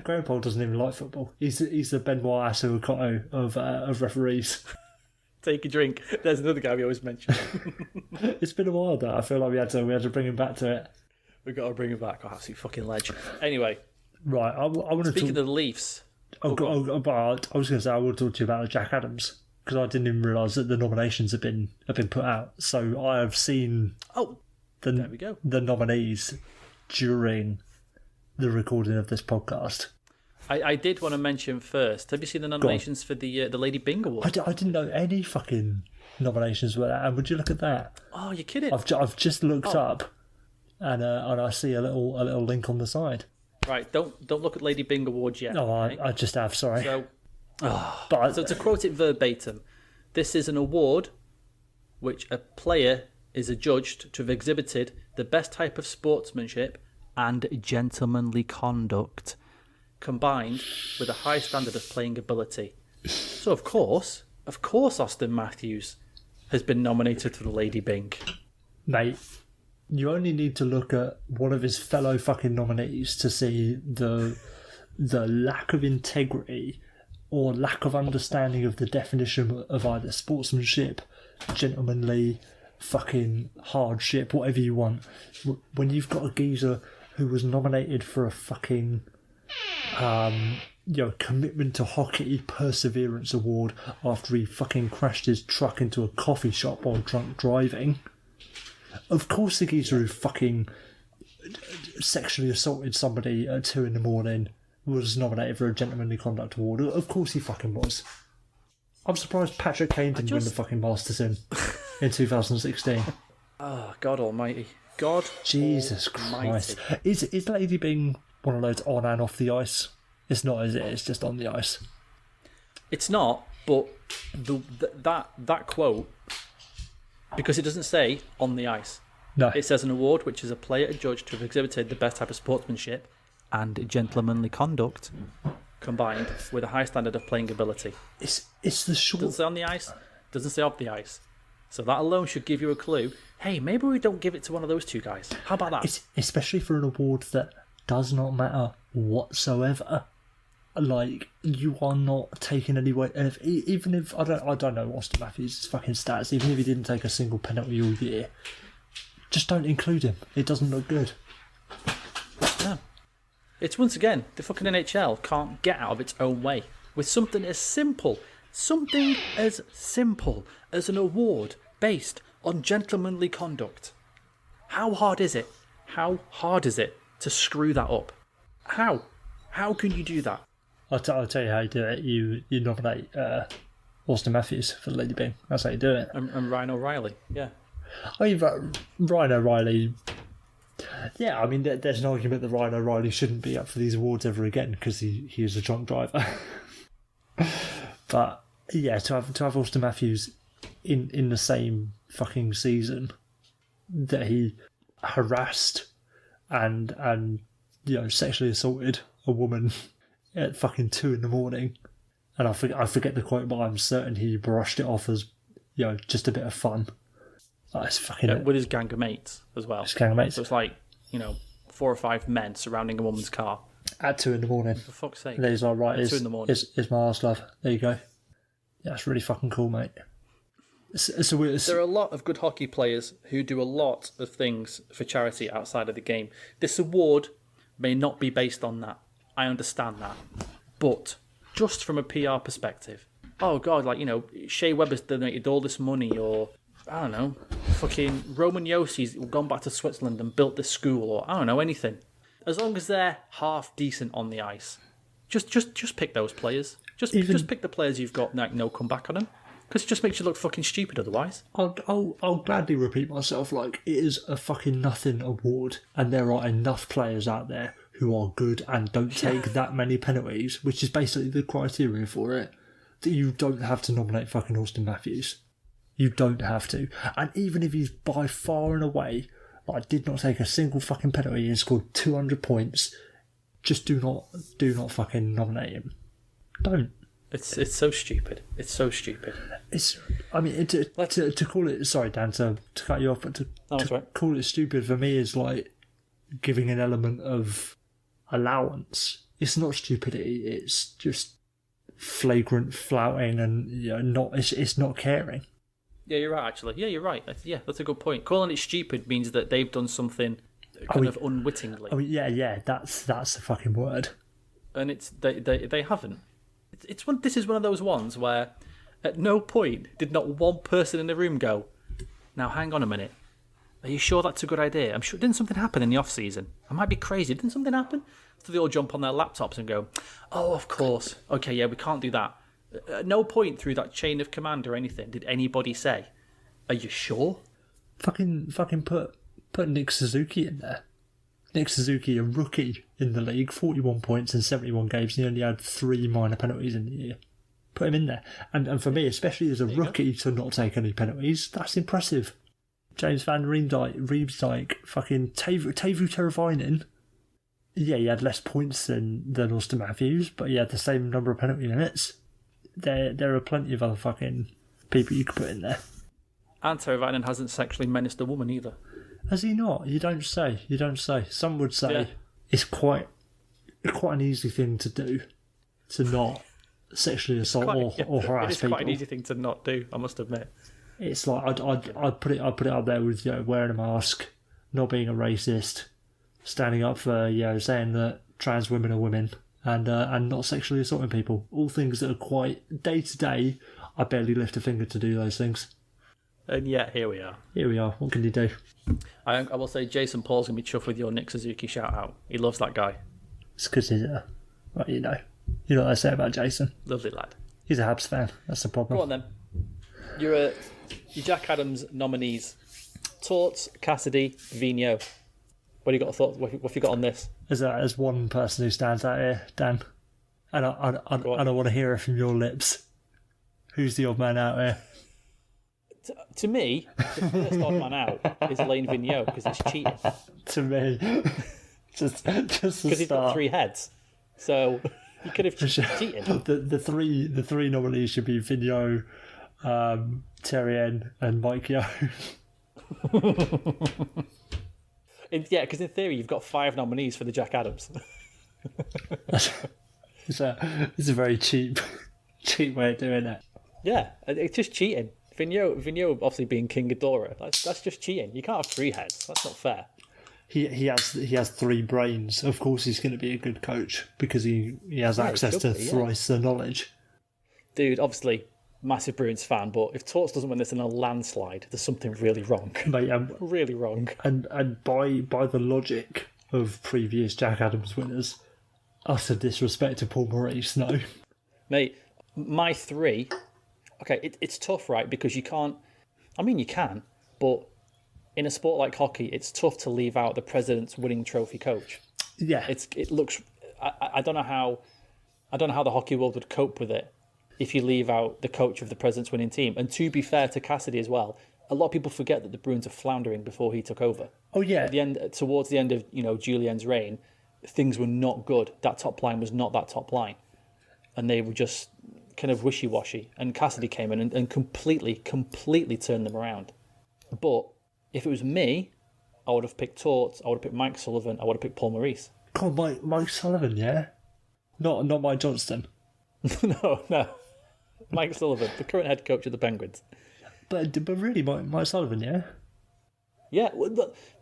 Graham Poll doesn't even like football. He's the Benoit Asuokoto of referees. Take a drink. There's another guy we always mention. It's been a while though. I feel like we had to bring him back to it. We've got to bring him back. Oh, absolute fucking legend. Anyway. Right, I want to Speaking of the Leafs. I was going to say I want to talk to you about Jack Adams because I didn't even realise that the nominations have been put out. So I have seen there we go. The nominees during the recording of this podcast. I did want to mention first. Have you seen the nominations for the Lady Bing Award? I didn't know any fucking nominations were that. And would you look at that? Oh, you're kidding! I've just looked up, and I see a little link on the side. Right, don't look at Lady Bing Awards yet. No, I just have. Sorry. So to quote it verbatim, this is an award which a player is adjudged to have exhibited the best type of sportsmanship and gentlemanly conduct, combined with a high standard of playing ability. So, of course, Auston Matthews has been nominated for the Lady Bing. Mate, you only need to look at one of his fellow fucking nominees to see the lack of integrity or lack of understanding of the definition of either sportsmanship, gentlemanly, fucking hardship, whatever you want. When you've got a geezer who was nominated for a fucking commitment to hockey perseverance award after he fucking crashed his truck into a coffee shop while drunk driving. Of course the geezer who fucking sexually assaulted somebody at 2 a.m. was nominated for a gentlemanly conduct award. Of course he fucking was. I'm surprised Patrick Kane didn't win the fucking Masterton in 2016. Oh, God almighty. God Jesus almighty. Christ. Is Lady Bing one of those on and off the ice? It's not, is it? It's just on the ice. It's not, but that quote, because it doesn't say on the ice. No. It says an award which is a player adjudged to have exhibited the best type of sportsmanship and gentlemanly conduct, combined with a high standard of playing ability. It's the short... Doesn't say on the ice, doesn't say off the ice. So that alone should give you a clue. Hey, maybe we don't give it to one of those two guys. How about that? Especially for an award that does not matter whatsoever. Like, you are not taking any way... Even if... I don't know Auston Matthews' fucking stats. Even if he didn't take a single penalty all year, just don't include him. It doesn't look good. No. It's, once again, the fucking NHL can't get out of its own way with something as simple as an award based on gentlemanly conduct. How hard is it? How hard is it to screw that up? How? How can you do that? I'll tell you how you do it. You nominate Auston Matthews for the Lady Bing. That's how you do it. And Ryan O'Reilly, yeah. I mean, Ryan O'Reilly... Yeah, I mean, there's an argument that Ryan O'Reilly shouldn't be up for these awards ever again because he is a drunk driver. But, yeah, to have Auston Matthews in the same fucking season that he harassed and sexually assaulted a woman at fucking 2 a.m. And I forget the quote, but I'm certain he brushed it off as, just a bit of fun. That's fucking... with his gang of mates as well. His gang of mates. So it's like, 4 or 5 men surrounding a woman's car. At 2 a.m. For fuck's sake. And he's like, right, at 2 a.m. Is my arse, love. There you go. Yeah, that's really fucking cool, mate. There are a lot of good hockey players who do a lot of things for charity outside of the game. This award may not be based on that. I understand that. But just from a PR perspective, oh God, Shea Weber's donated all this money, or I don't know, fucking Roman Yossi's gone back to Switzerland and built this school, or I don't know, anything. As long as they're half decent on the ice, just pick those players. Just pick the players you've got no comeback on them. Because it just makes you look fucking stupid otherwise. I'll gladly repeat myself. Like, it is a fucking nothing award, and there are enough players out there who are good and don't take that many penalties, which is basically the criteria for it, that you don't have to nominate fucking Auston Matthews. You don't have to. And even if he's by far and away, did not take a single fucking penalty and scored 200 points, just do not fucking nominate him. Don't. It's so stupid. It's so stupid. To call it... Sorry, Dan, to cut you off, but to call it stupid for me is like giving an element of allowance. It's not stupidity. It's just flagrant flouting and it's not caring. Yeah, you're right, actually. Yeah, you're right. Yeah, that's a good point. Calling it stupid means that they've done something kind of unwittingly. Oh, yeah, that's the fucking word. And they haven't. This is one of those ones where at no point did not one person in the room go, now hang on a minute. Are you sure that's a good idea? I'm sure. Didn't something happen in the off season? I might be crazy. Didn't something happen? So they all jump on their laptops and go, "Oh, of course. Okay, yeah, we can't do that." At no point through that chain of command or anything did anybody say, "Are you sure?" Fucking put Nick Suzuki in there. Nick Suzuki, a rookie in the league, 41 points in 71 games, and he only had 3 minor penalties in the year. Put him in there. And for me, especially as a rookie, to not take any penalties, that's impressive. James Van Riemsdyk, fucking Teuvo Teravainen. Yeah, he had less points than Auston Matthews, but he had the same number of penalty minutes. There are plenty of other fucking people you could put in there. And Teravainen hasn't sexually menaced a woman either. Has he not? You don't say. Some would say it's quite an easy thing to do, to not sexually assault or harass people. It's quite an easy thing to not do, I must admit. It's like I'd put it up there with wearing a mask, not being a racist, standing up for saying that trans women are women, and not sexually assaulting people. All things that are quite day to day. I barely lift a finger to do those things. And yet, here we are. What can you do? I will say Jason Paul's going to be chuffed with your Nick Suzuki shout-out. He loves that guy. It's because he's you know what I say about Jason. Lovely lad. He's a Habs fan. That's the problem. Go on then. Your Jack Adams nominees. Torts, Cassidy, Vigneault. What do you got thought? What have you got on this? As one person who stands out here, Dan. And I want to hear it from your lips. Who's the odd man out here? To me, the first odd man out is Alain Vigneault because he's cheating. To me, just because he's got 3 heads, so he could have cheated. The three nominees should be Vigneault, Terrien, and Mike Yeo. Because in theory you've got 5 nominees for the Jack Adams. It's a very cheap way of doing it. Yeah, it's just cheating. Vigneault obviously being King Ghidorah, that's just cheating. You can't have 3 heads. That's not fair. He has 3 brains. Of course, he's going to be a good coach because he has access to thrice the knowledge. Dude, obviously, massive Bruins fan, but if Torts doesn't win this in a landslide, there's something really wrong. Mate, really wrong. And by the logic of previous Jack Adams winners, utter disrespect to Paul Maurice, no. Mate, my 3... Okay, it's tough, right? Because you can't... I mean, you can, but in a sport like hockey, it's tough to leave out the president's winning trophy coach. Yeah. It looks... I don't know how the hockey world would cope with it if you leave out the coach of the president's winning team. And to be fair to Cassidy as well, a lot of people forget that the Bruins are floundering before he took over. Oh, yeah. Towards the end of Julien's reign, things were not good. That top line was not that top line. And they were just... kind of wishy-washy, and Cassidy came in and completely turned them around. But if it was me, I would have picked Torts, I would have picked Mike Sullivan, I would have picked Paul Maurice. God, Mike Sullivan, yeah? Not Mike Johnston. No. Mike Sullivan, the current head coach of the Penguins. But really, Mike Sullivan, yeah? Yeah,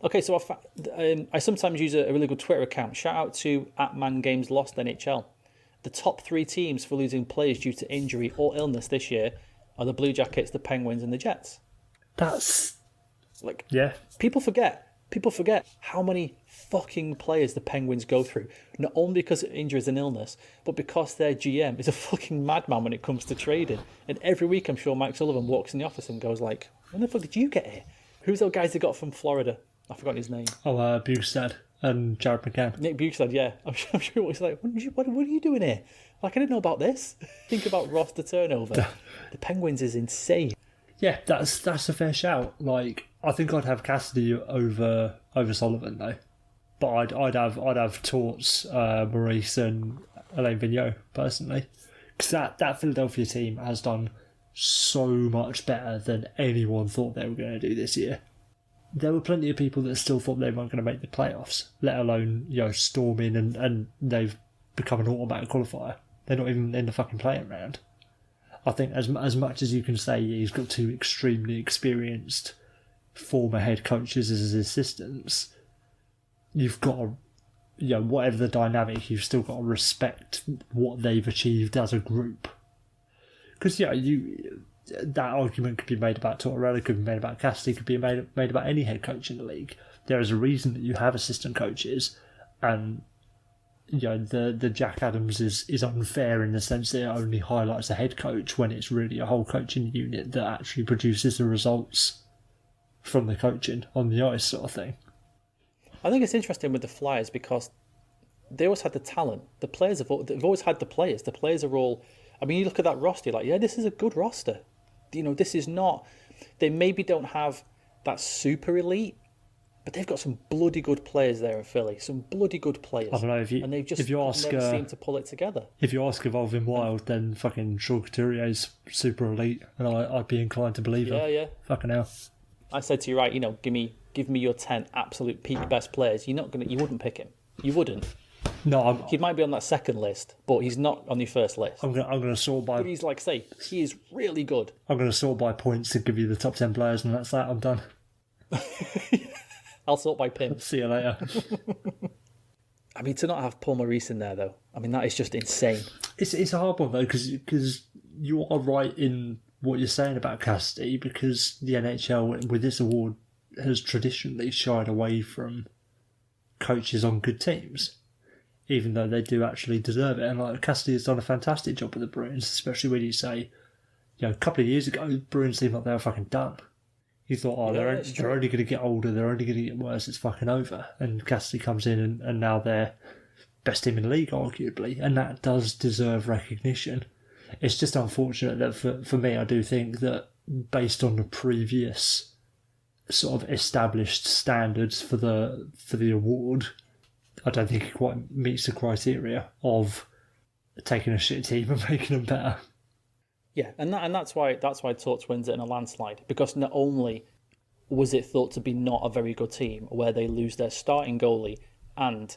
okay, so I sometimes use a really good Twitter account. Shout out to @ManGamesLostNHL. The top 3 teams for losing players due to injury or illness this year are the Blue Jackets, the Penguins, and the Jets. That's... Yeah. People forget how many fucking players the Penguins go through. Not only because of injuries and illness, but because their GM is a fucking madman when it comes to trading. And every week I'm sure Mike Sullivan walks in the office and goes like, when the fuck did you get here? Who's those guys they got from Florida? I forgot his name. Bugstad. And Jared McCann. Nick Bugstad, yeah. I'm sure he's like, what are you doing here? Like, I didn't know about this. Think about roster turnover. The Penguins is insane. Yeah, that's a fair shout. Like, I think I'd have Cassidy over Sullivan though, but I'd have Torts, Maurice, and Alain Vigneault personally, because that Philadelphia team has done so much better than anyone thought they were going to do this year. There were plenty of people that still thought they weren't going to make the playoffs, let alone storm in and they've become an automatic qualifier. They're not even in the fucking playing round. I think as much as you can say he's got 2 extremely experienced former head coaches as his assistants, you've got to, whatever the dynamic, you've still got to respect what they've achieved as a group. Because that argument could be made about Tortorella, could be made about Cassidy, could be made about any head coach in the league. There is a reason that you have assistant coaches, and the Jack Adams is unfair in the sense that it only highlights the head coach when it's really a whole coaching unit that actually produces the results from the coaching on the ice, sort of thing. I think it's interesting with the Flyers because they always had the talent. The players they've always had the players. The players are all. I mean, you look at that roster, you're like, yeah, this is a good roster. This is not. They maybe don't have that super elite, but they've got some bloody good players there in Philly. Some bloody good players. I don't know and they've just never seemed to pull it together. If you ask Evolving Wild, then fucking Sean Couturier's super elite, and I'd be inclined to believe him. Yeah. Fucking hell. I said to you, right, give me your 10 absolute peak best players. You wouldn't pick him. You wouldn't. No, he might be on that second list, but he's not on your first list. I'm gonna sort by. But he's he is really good. I'm gonna sort by points to give you the top 10 players, and that's that. I'm done. I'll sort by pin. See you later. I mean, to not have Paul Maurice in there though, I mean that is just insane. It's a hard one though because you are right in what you're saying about Cassidy, because the NHL with this award has traditionally shied away from coaches on good teams, even though they do actually deserve it. And like Cassidy has done a fantastic job with the Bruins, especially when you say, a couple of years ago, Bruins seemed like they were fucking done. You thought, they're only going to get older, they're only going to get worse, it's fucking over. And Cassidy comes in and now they're best team in the league, arguably, and that does deserve recognition. It's just unfortunate that for me, I do think that based on the previous sort of established standards for the award, I don't think it quite meets the criteria of taking a shit team and making them better. Yeah, and that's why Torts wins it in a landslide, because not only was it thought to be not a very good team where they lose their starting goalie and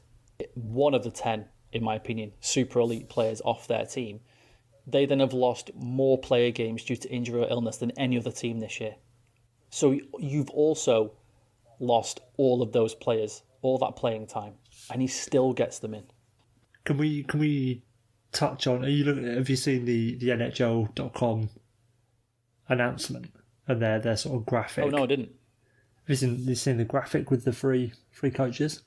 one of the 10, in my opinion, super elite players off their team, they then have lost more player games due to injury or illness than any other team this year. So you've also lost all of those players, all that playing time, and he still gets them in. Can we touch on? Have you seen the NHL.com announcement and their sort of graphic? Oh no, I didn't. Have you seen the graphic with the three coaches?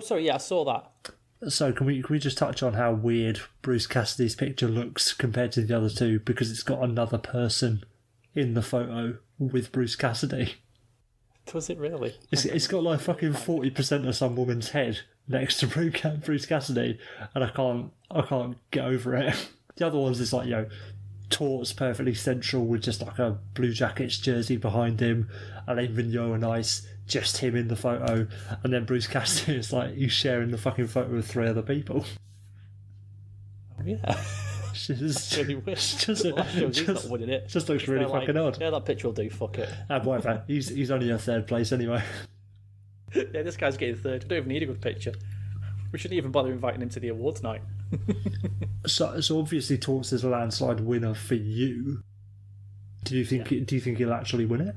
Sorry, yeah, I saw that. So can we just touch on how weird Bruce Cassidy's picture looks compared to the other two, because it's got another person in the photo with Bruce Cassidy? Does it really? It's got like fucking 40% of some woman's head next to Bruce Cassidy, and I can't get over it. The other ones is like, Torts perfectly central with just like a Blue Jackets jersey behind him, Alain Vigneault and ice, just him in the photo, and then Bruce Cassidy is like he's sharing the fucking photo with 3 other people. Oh yeah. That's really weird. He's not winning it. Just looks really fucking odd. Yeah, that picture will do. Fuck it. Whatever. He's only in 3rd place anyway. Yeah, this guy's getting 3rd. We don't even need a good picture. We shouldn't even bother inviting him to the awards night. So obviously Torts is a landslide winner for you. Do you think he'll actually win it?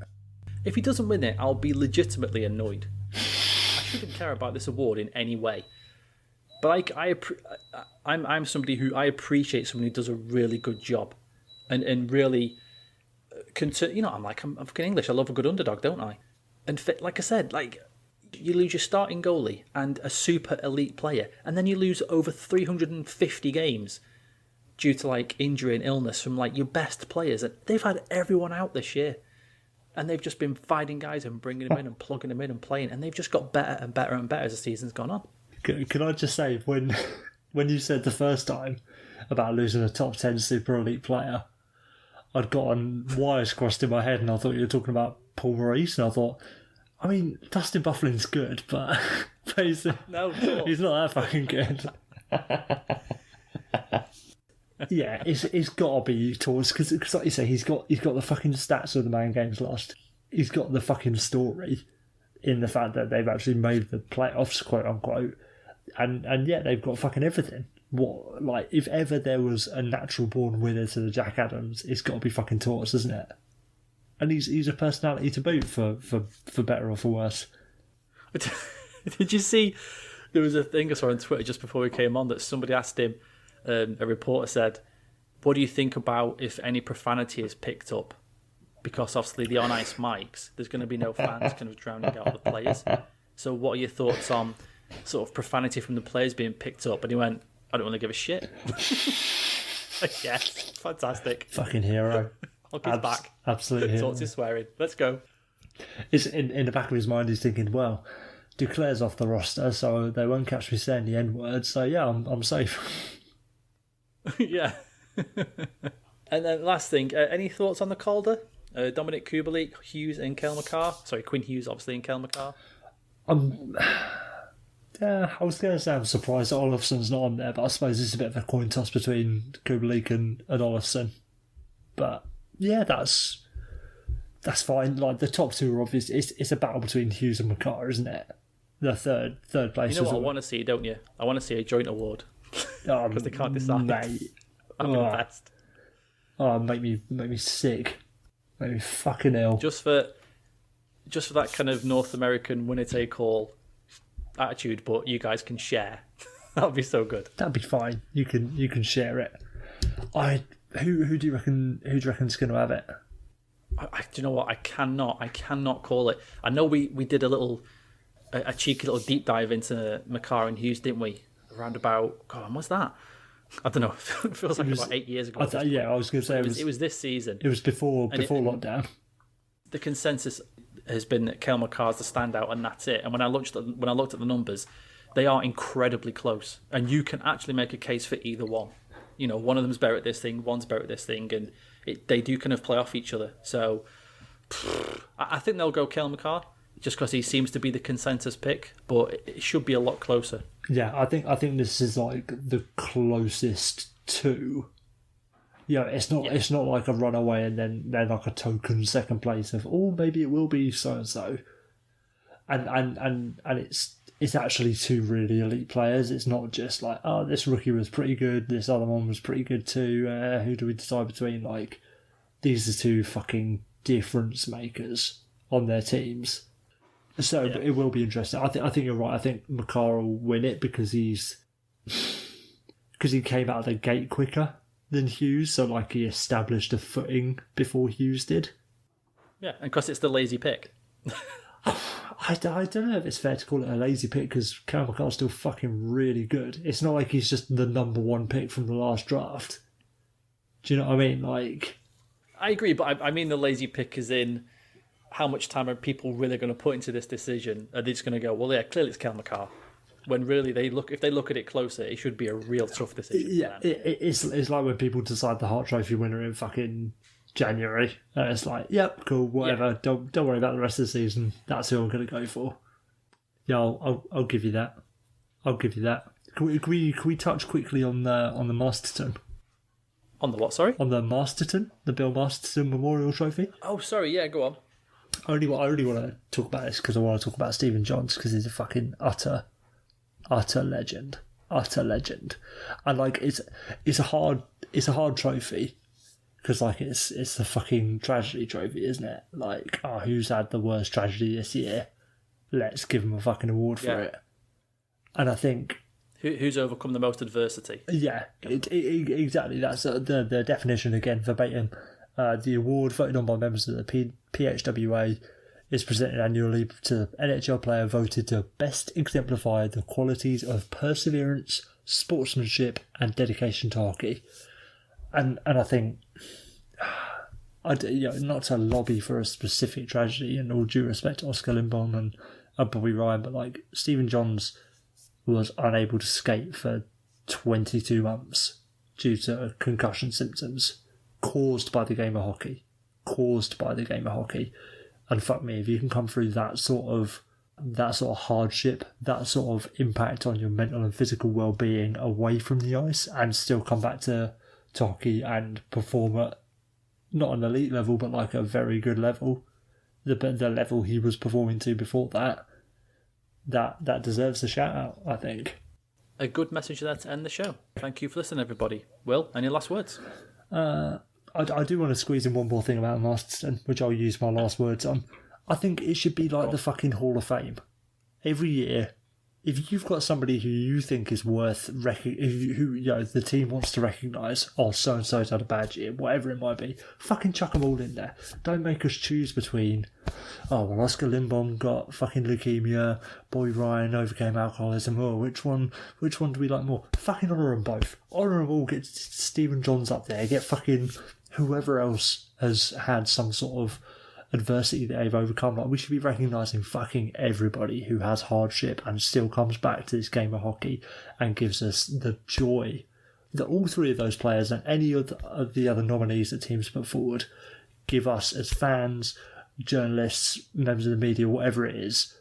If he doesn't win it, I'll be legitimately annoyed. I shouldn't care about this award in any way. But I'm somebody who I appreciate someone who does a really good job, and really, I'm fucking English. I love a good underdog, don't I? And like I said, you lose your starting goalie and a super elite player, and then you lose over 350 games due to injury and illness from your best players. And they've had everyone out this year, and they've just been finding guys and bringing them in and plugging them in and playing, and they've just got better and better and better as the season's gone on. Can I just say, when you said the first time about losing a top 10 super elite player, I'd gotten wires crossed in my head and I thought you were talking about Paul Maurice, and I thought, I mean, Dustin Byfuglien's good, but he's not that fucking good. Yeah, it's got to be Torts, because like you say, he's got the fucking stats of the man games lost. He's got the fucking story in the fact that they've actually made the playoffs, quote unquote. And yet they've got fucking everything. If ever there was a natural born winner to the Jack Adams, it's got to be fucking Torts, isn't it? And he's a personality to boot, for better or for worse. Did you see? There was a thing I saw on Twitter just before we came on that somebody asked him. A reporter said, what do you think about if any profanity is picked up? Because obviously the on-ice mics, there's going to be no fans kind of drowning out the players. So what are your thoughts on sort of profanity from the players being picked up? And he went, I don't really give a shit. Yes, fantastic. Fucking hero. He's back. Absolute hero. Talks his swearing. Let's go. It's in the back of his mind, he's thinking, well, Duclair's off the roster, so they won't catch me saying the N-word, so yeah, I'm safe. Yeah. And then last thing, any thoughts on the Calder? Dominic Kubalik, Hughes and Cale Makar. Sorry, Quinn Hughes obviously and Cale Makar. Yeah, I was going to say I'm surprised that Olofsson's not on there, but I suppose it's a bit of a coin toss between Kubalik and Olofsson. But yeah, that's fine. Like the top two are obvious. It's a battle between Hughes and Makar, isn't it? The third place. You know what I want to see, don't you? I want to see a joint award because they can't decide. Mate. I'm impressed. Oh, make me sick. Make me fucking ill. Just for that kind of North American winner take all attitude, but you guys can share. That'd be so good. That'd be fine. You can share it. Who do you reckon's going to have it? Do you know what? I cannot call it. I know we did a cheeky little deep dive into Makar and Hughes, didn't we? Around about, God, when was that? I don't know. It feels like about 8 years ago. I was going to say it was this season. It was before lockdown. The consensus has been that Cale Makar's the standout, and that's it. And when I looked at the numbers, they are incredibly close, and you can actually make a case for either one. You know, one of them's better at this thing, one's better at this thing, and they do kind of play off each other. So I think they'll go Cale Makar just because he seems to be the consensus pick, but it should be a lot closer. Yeah, I think this is like the closest to. Yeah, it's not like a runaway and then like a token second place of maybe it will be so and so, and it's actually two really elite players. It's not just like this rookie was pretty good, this other one was pretty good too. Who do we decide between? Like these are two fucking difference makers on their teams. So yeah. It will be interesting. I think you're right. I think Makar will win it because he came out of the gate quicker than Hughes, so like he established a footing before Hughes did. Yeah, and because it's the lazy pick. I don't know if it's fair to call it a lazy pick because Cale Makar's still fucking really good. It's not like he's just the number one pick from the last draft. Do you know what I mean? Like, I agree, but I mean the lazy pick is in how much time are people really going to put into this decision? Are they just going to go, well, yeah, clearly it's Cale Makar? When really if they look at it closer, it should be a real tough decision. Yeah, it's like when people decide the Hart Trophy winner in fucking January. And it's like, yep, cool, whatever. Yeah. Don't worry about the rest of the season. That's who I'm going to go for. Yeah, I'll give you that. I'll give you that. Can we touch quickly on the Masterton? On the what? Sorry. On the Masterton, the Bill Masterton Memorial Trophy. Oh, sorry. Yeah, go on. I only want to talk about this because I want to talk about Stephen Johns because he's a fucking utter legend, and like it's a hard trophy because like it's the fucking tragedy trophy, isn't it? Like, who's had the worst tragedy this year? Let's give him a fucking award for it. And I think who's overcome the most adversity. Yeah, exactly. That's the definition again verbatim. The award voted on by members of the PHWA is presented annually to NHL player voted to best exemplify the qualities of perseverance, sportsmanship, and dedication to hockey. And I think, not to lobby for a specific tragedy, and all due respect to Oscar Lindblom and Bobby Ryan, but like Stephen Johns was unable to skate for 22 months due to concussion symptoms caused by the game of hockey. And fuck me, if you can come through that sort of hardship, that sort of impact on your mental and physical well-being away from the ice and still come back to hockey and perform at not an elite level but like a very good level, the level he was performing to before that deserves a shout out, I think. A good message there to end the show. Thank you for listening, everybody. Will, any last words? I do want to squeeze in one more thing about Masterton, which I'll use my last words on. I think it should be like the fucking Hall of Fame. Every year, if you've got somebody who you think is worth who the team wants to recognise, so and so's had a bad year, whatever it might be, fucking chuck them all in there. Don't make us choose between, Oscar Lindblom got fucking leukemia, Bobby Ryan overcame alcoholism. Which one do we like more? Fucking honour them both. Honour them all. Get Stephen Johns up there. Get fucking whoever else has had some sort of adversity that they've overcome. Like, we should be recognising fucking everybody who has hardship and still comes back to this game of hockey and gives us the joy that all three of those players and any of the other nominees that teams put forward give us as fans, journalists, members of the media, whatever it is.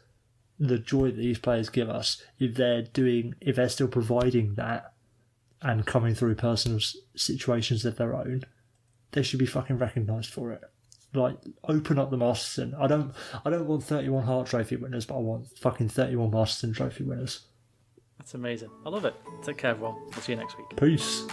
The joy that these players give us, if they're still providing that and coming through personal situations of their own, they should be fucking recognised for it. Like, open up the Masterton. I don't want 31 Hart Trophy winners, but I want fucking 31 Masterton Trophy winners. That's amazing. I love it. Take care, everyone. We'll see you next week. Peace.